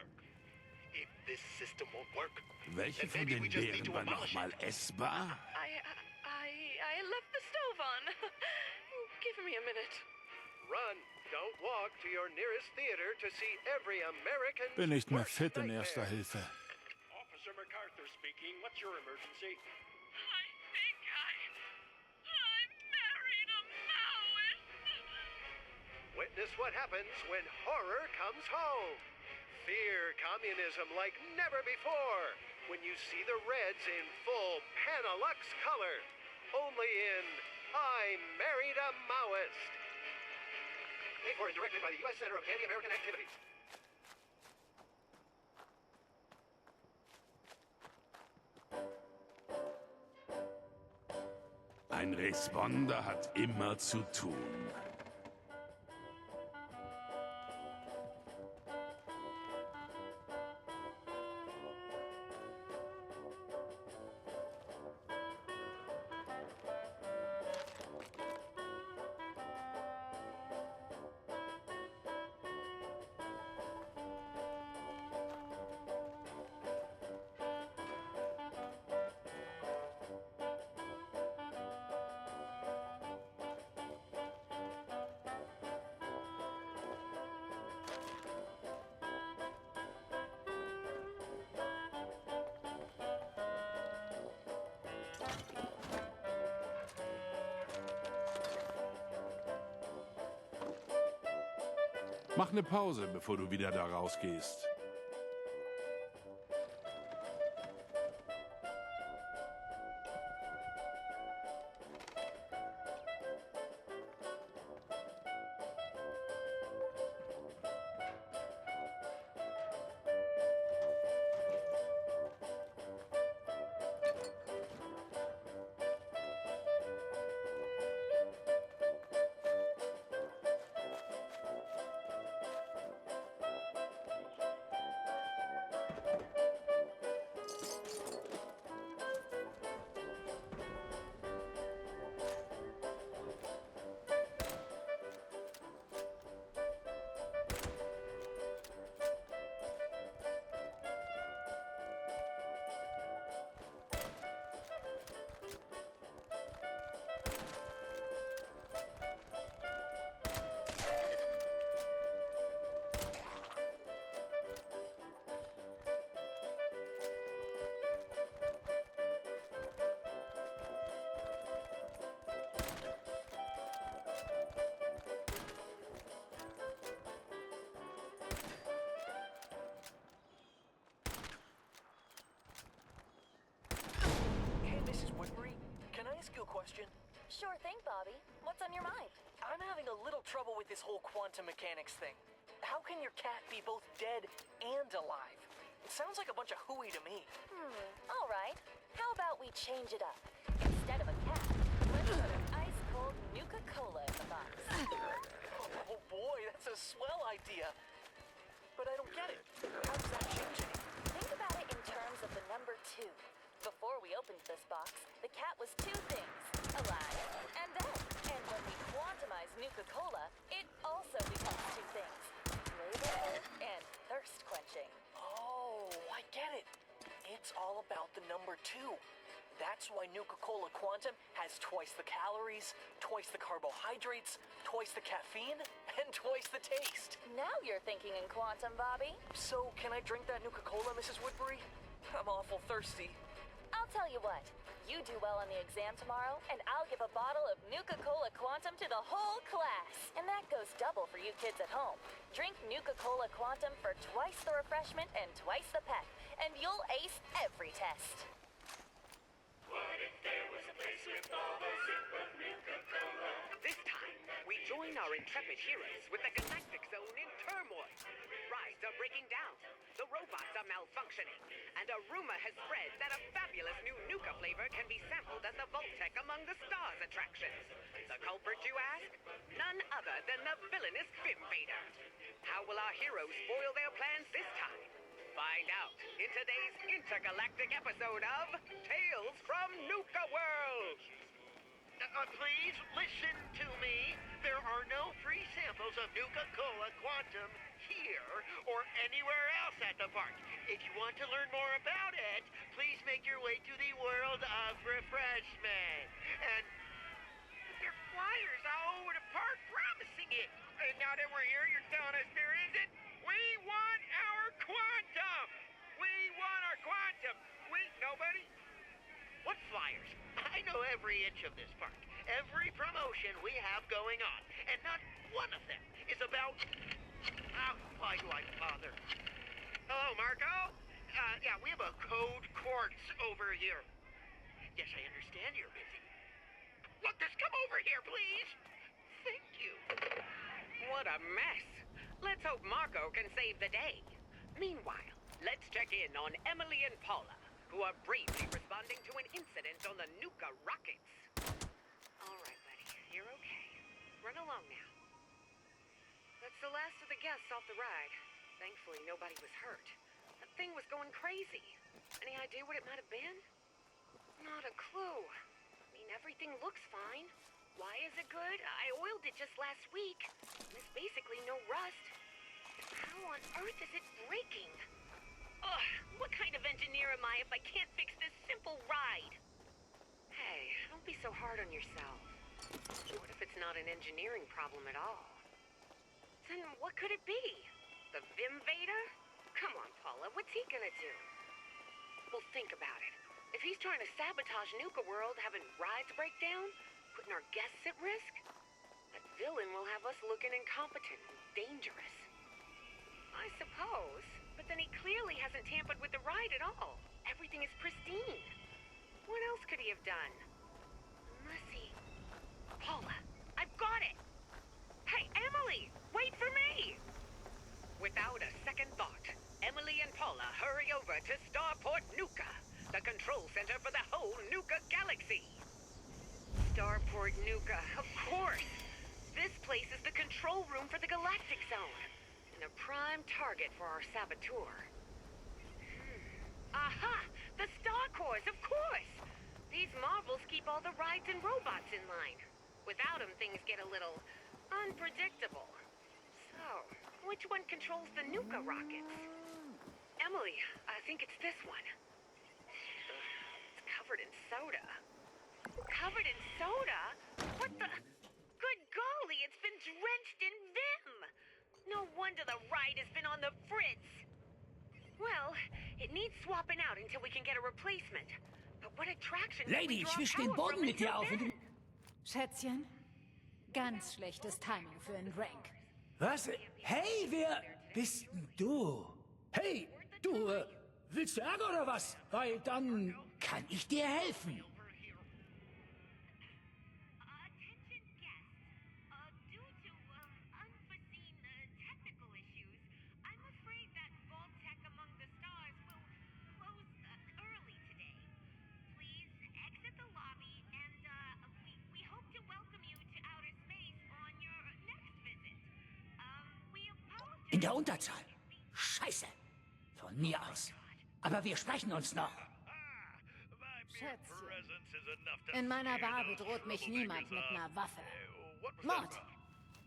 Welche von den Beeren war nochmal essbar? I left the stove on. Give me a minute. Run, don't walk to your nearest theater to see every American. Bin nicht mehr fit in Erster Hilfe. Officer MacArthur speaking. What's your emergency? I think I married a Maoist. Witness what happens when horror comes home. Fear communism like never before. When you see the Reds in full Panalux color. Only in I Married a Maoist. Paid for and directed by the U.S. Center of Anti-American Activities. Ein Responder hat immer zu tun. Mach eine Pause, bevor du wieder da rausgehst. Question? Sure thing, Bobby. What's on your mind? I'm having a little trouble with this whole quantum mechanics thing. How can your cat be both dead and alive? It sounds like a bunch of hooey to me. All right. How about we change it up? Instead of a cat, let's put an ice-cold Nuka-Cola in the box. Oh boy, that's a swell idea. But I don't get it. How does that change anything? Think about it in terms of the number 2. Before we opened this box, the cat was 2 things, alive and dead. And when we quantumize Nuka-Cola, it also becomes 2 things, flavorful and thirst-quenching. Oh, I get it. It's all about the number 2. That's why Nuka-Cola Quantum has twice the calories, twice the carbohydrates, twice the caffeine, and twice the taste. Now you're thinking in quantum, Bobby. So, can I drink that Nuka-Cola, Mrs. Woodbury? I'm awful thirsty. I'll tell you what. You do well on the exam tomorrow, and I'll give a bottle of Nuka-Cola Quantum to the whole class. And that goes double for you kids at home. Drink Nuka-Cola Quantum for twice the refreshment and twice the pep, and you'll ace every test. What if there was a place with all the super Nuka-Cola? This time, we join our intrepid heroes with the galactic zone in turmoil. Rides are breaking down, the robots are malfunctioning, and a rumor has spread that a fabulous new Nuka flavor can be sampled as the Vault-Tec among the Stars attractions. The culprit, you ask? None other than the villainous Bimvader. How will our heroes foil their plans this time? Find out in today's intergalactic episode of Tales from Nuka World! Please listen to me. There are no free samples of Nuka-Cola Quantum here or anywhere else at the park. If you want to learn more about it, please make your way to the world of refreshment. And there are flyers all over the park promising it. And now that we're here, you're telling us there isn't? We want our Quantum! We want our Quantum! Nobody? What flyers? I know every inch of this park. Every promotion we have going on. And not one of them is about... why do I bother? Hello, Marco? Yeah, we have a code quartz over here. Yes, I understand you're busy. Look, just come over here, please. Thank you. What a mess. Let's hope Marco can save the day. Meanwhile, let's check in on Emily and Paula, who are bravely responding to an incident on the Nuka rockets. All right, buddy, you're okay. Run along now. That's the last of the guests off the ride. Thankfully, nobody was hurt. That thing was going crazy. Any idea what it might have been? Not a clue. I mean, everything looks fine. Why is it good? I oiled it just last week. There's basically no rust. How on earth is it breaking? Ugh, what kind of engineer am I if I can't fix this simple ride? Hey, don't be so hard on yourself. What if it's not an engineering problem at all? Then what could it be? The Bimvader? Come on, Paula, what's he gonna do? Well, think about it. If he's trying to sabotage Nuka World, having rides break down, putting our guests at risk, that villain will have us looking incompetent and dangerous. I suppose, but then he clearly hasn't tampered with the ride at all. Everything is pristine. What else could he have done? Unless he... Paula, I've got it! Hey, Emily, wait for me! Without a second thought, Emily and Paula hurry over to Starport Nuka, the control center for the whole Nuka galaxy. Starport Nuka, of course! This place is the control room for the Galactic Zone, and a prime target for our saboteur. Aha! The Star Cores, of course! These marvels keep all the rides and robots in line. Without them, things get a little unpredictable. So, which one controls the Nuka rockets? Emily, I think it's this one. It's covered in soda. Covered in soda? What the... Good golly, it's been drenched in vim! No wonder the ride has been on the fritz. Well, it needs swapping out until we can get a replacement. But what attraction... Lady, ich wisch den Boden mit dir auf und du... Schätzchen, ganz schlechtes Timing für einen Rank. Was? Hey, wer bist denn du? Hey, du, willst du Ärger oder was? Weil dann kann ich dir helfen. In der Unterzahl. Scheiße. Von mir aus. Aber wir sprechen uns noch. Schätzchen, in meiner Bar bedroht mich niemand mit einer Waffe. Mord!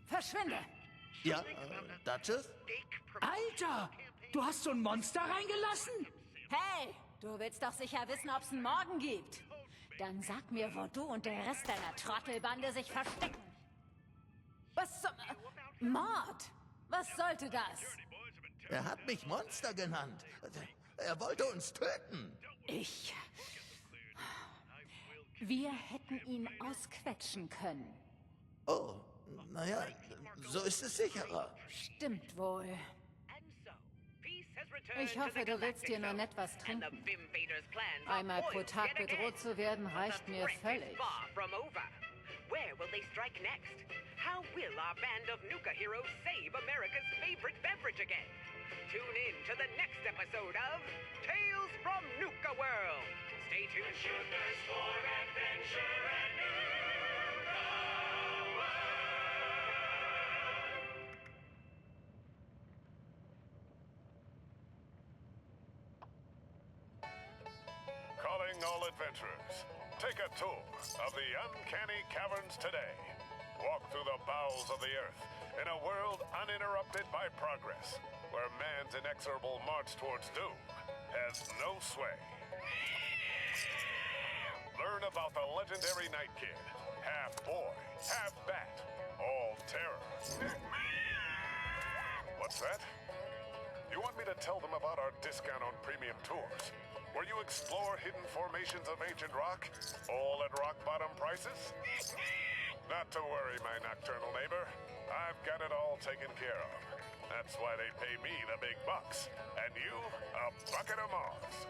Verschwinde! Ja, Duchess? Alter! Du hast so ein Monster reingelassen? Hey! Du willst doch sicher wissen, ob's einen Morgen gibt. Dann sag mir, wo du und der Rest deiner Trottelbande sich verstecken. Was zum... Mord? Was sollte das? Er hat mich Monster genannt. Er wollte uns töten. Wir hätten ihn ausquetschen können. Oh, naja, so ist es sicherer. Stimmt wohl. Ich hoffe, du willst dir nur nett was trinken. Bimvader's plans Einmal are pro poised Tag yet again. bedroht zu werden, reicht mir völlig. Far from over. Where will they strike next? How will our band of Nuka heroes save America's favorite beverage again? Tune in to the next episode of Tales from Nuka World. Stay tuned. Shooters for adventure and Nuka World. Calling all adventurers. Take a tour of the uncanny caverns today. Walk through the bowels of the earth in a world uninterrupted by progress, where man's inexorable march towards doom has no sway. Learn about the legendary Night Kid, half boy, half bat, all terror. What's that? You want me to tell them about our discount on premium tours, where you explore hidden formations of ancient rock, all at rock-bottom prices? Not to worry, my nocturnal neighbor. I've got it all taken care of. That's why they pay me the big bucks, and you a bucket of moths.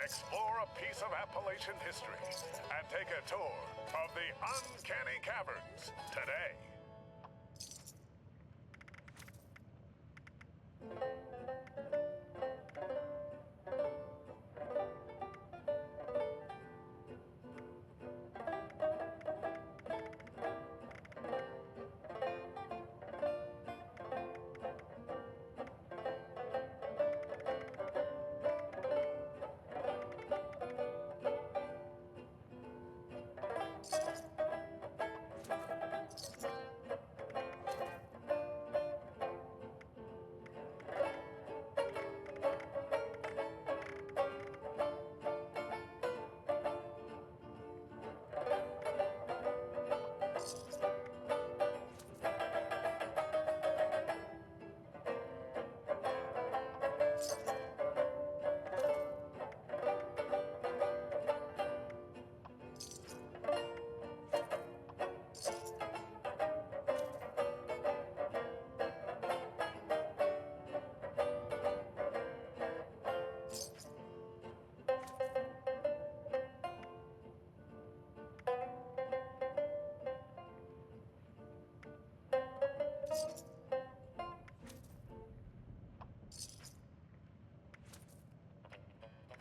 Explore a piece of Appalachian history and take a tour of the uncanny caverns today.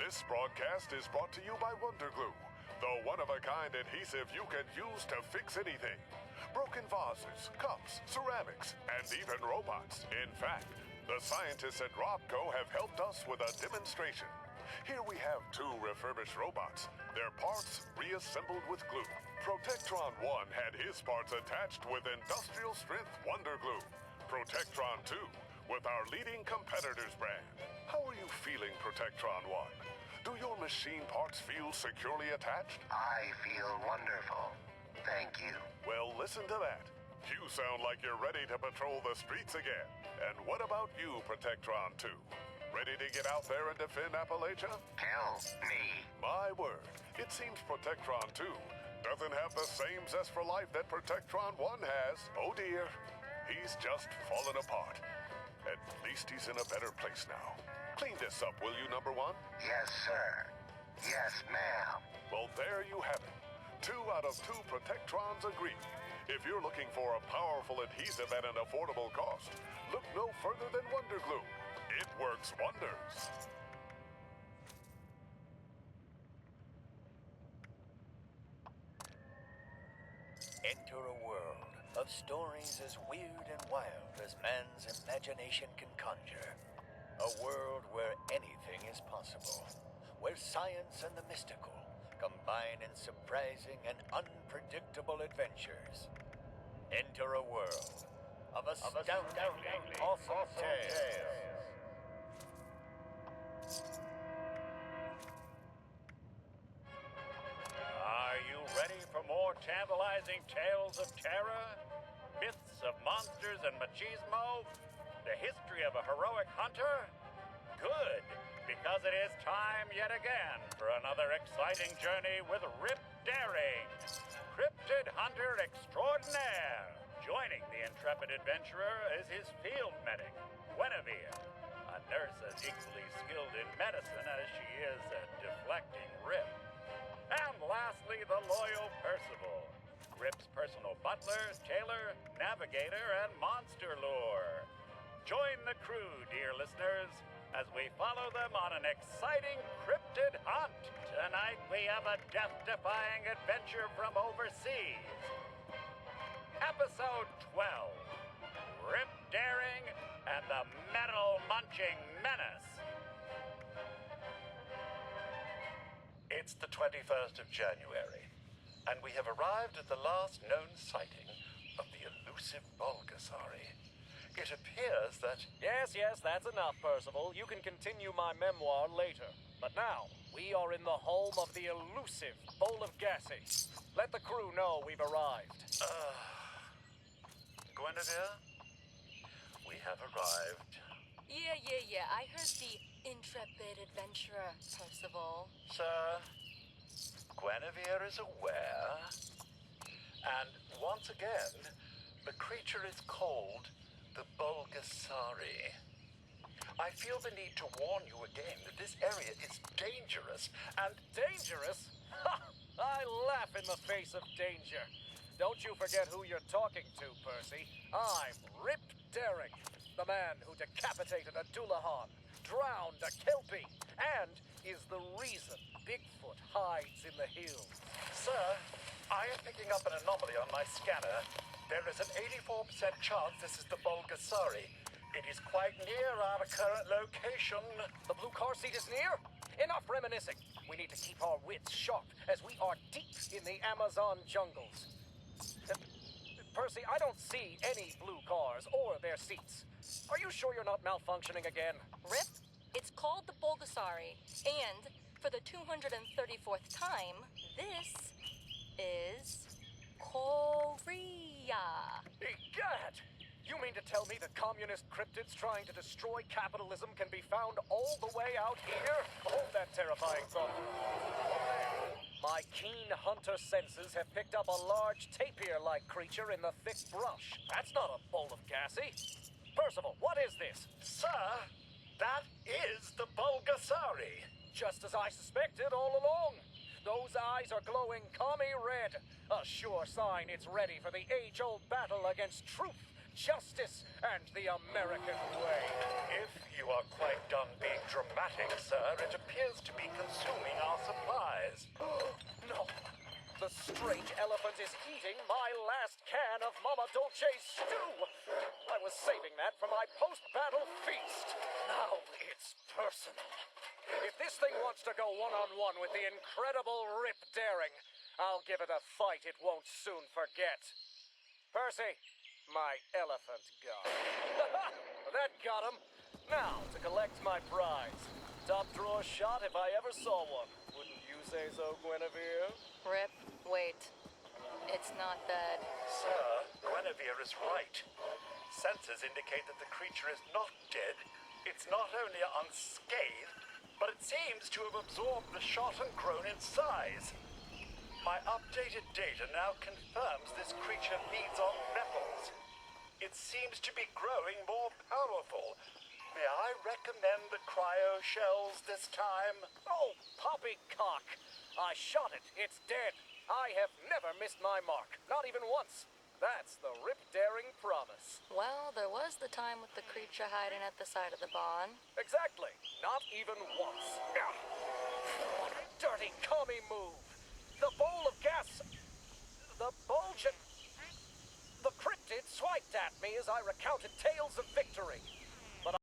This broadcast is brought to you by Wonder Glue, the one-of-a-kind adhesive you can use to fix anything. Broken vases, cups, ceramics, and even robots. In fact, the scientists at Robco have helped us with a demonstration. Here we have 2 refurbished robots, their parts reassembled with glue. Protectron 1 had his parts attached with industrial-strength Wonder Glue. Protectron 2 with our leading competitor's brand. How are you feeling, Protectron 1? Do your machine parts feel securely attached? I feel wonderful. Thank you. Well, listen to that. You sound like you're ready to patrol the streets again. And what about you, Protectron 2? Ready to get out there and defend Appalachia? Kill me. My word. It seems Protectron 2 doesn't have the same zest for life that Protectron 1 has. Oh dear. He's just fallen apart. At least he's in a better place now. Clean this up, will you, number 1? Yes, sir. Yes, ma'am. Well, there you have it. 2 out of 2 Protectrons agree. If you're looking for a powerful adhesive at an affordable cost, look no further than Wonder Glue. It works wonders. Enter a world of stories as weird and wild as man's imagination can conjure. A world where anything is possible. Where science and the mystical combine in surprising and unpredictable adventures. Enter a world of astoundingly awesome tales. Are you ready for more tantalizing tales of terror? Myths of monsters and machismo? The history of a heroic hunter? Good, because it is time yet again for another exciting journey with Rip Daring, cryptid hunter extraordinaire. Joining the intrepid adventurer is his field medic, Guinevere, a nurse as equally skilled in medicine as she is at deflecting Rip. And and lastly, the loyal Percival. Grip's personal butler, tailor, navigator, and monster lore. Join the crew, dear listeners, as we follow them on an exciting cryptid hunt. Tonight we have a death-defying adventure from overseas. Episode 12, Rip Daring and the Metal-Munching Menace. It's the 21st of January, and we have arrived at the last known sighting of the elusive Bulgasari. It appears that... Yes, that's enough, Percival. You can continue my memoir later. But now, we are in the home of the elusive Bowl of Gassy. Let the crew know we've arrived. Guinevere, we have arrived. Yeah. I heard the intrepid adventurer, Percival. Sir, Guinevere is aware. And once again, the creature is called the Bulgasari. I feel the need to warn you again that this area is dangerous and... Dangerous? Ha! I laugh in the face of danger. Don't you forget who you're talking to, Percy. I'm Rip Daring, the man who decapitated a Doulahan, drowned a Kelpie, and is the reason Bigfoot hides in the hills. Sir, I am picking up an anomaly on my scanner. There is an 84% chance this is the Bulgasari. It is quite near our current location. The blue car seat is near? Enough reminiscing. We need to keep our wits sharp as we are deep in the Amazon jungles. Percy, I don't see any blue cars or their seats. Are you sure you're not malfunctioning again? Rip, it's called the Bulgasari, and for the 234th time, this is Korea. Egad! You mean to tell me the communist cryptids trying to destroy capitalism can be found all the way out here? Hold that terrifying thought. My keen hunter senses have picked up a large tapir-like creature in the thick brush. That's not a bowl of gassy. Percival, what is this? Sir, that is the Bulgasari. Just as I suspected all along. Those eyes are glowing commie red. A sure sign it's ready for the age-old battle against truth, justice, and the American way. If you are quite done being dramatic, sir, it appears to be consuming our supplies. No. The strange elephant is eating my last can of Mama Dolce's stew. I was saving that for my post-battle feast. Now it's personal. If this thing wants to go one-on-one with the incredible Rip Daring, I'll give it a fight it won't soon forget. Percy, my elephant gun. That got him. Now, to collect my prize. Top drawer shot if I ever saw one. Wouldn't you say so, Guinevere? Rip, wait. It's not dead. Sir, Guinevere is right. Sensors indicate that the creature is not dead. It's not only unscathed, but it seems to have absorbed the shot and grown in size. My updated data now confirms this creature feeds on metals. It seems to be growing more powerful. May I recommend the cryo shells this time? Oh, poppycock! I shot it. It's dead. I have never missed my mark. Not even once. That's the Rip Daring promise. Well, there was the time with the creature hiding at the side of the barn. Exactly. Not even once. What a dirty commie move. The bowl of gas... The bulgent... The cryptid swiped at me as I recounted tales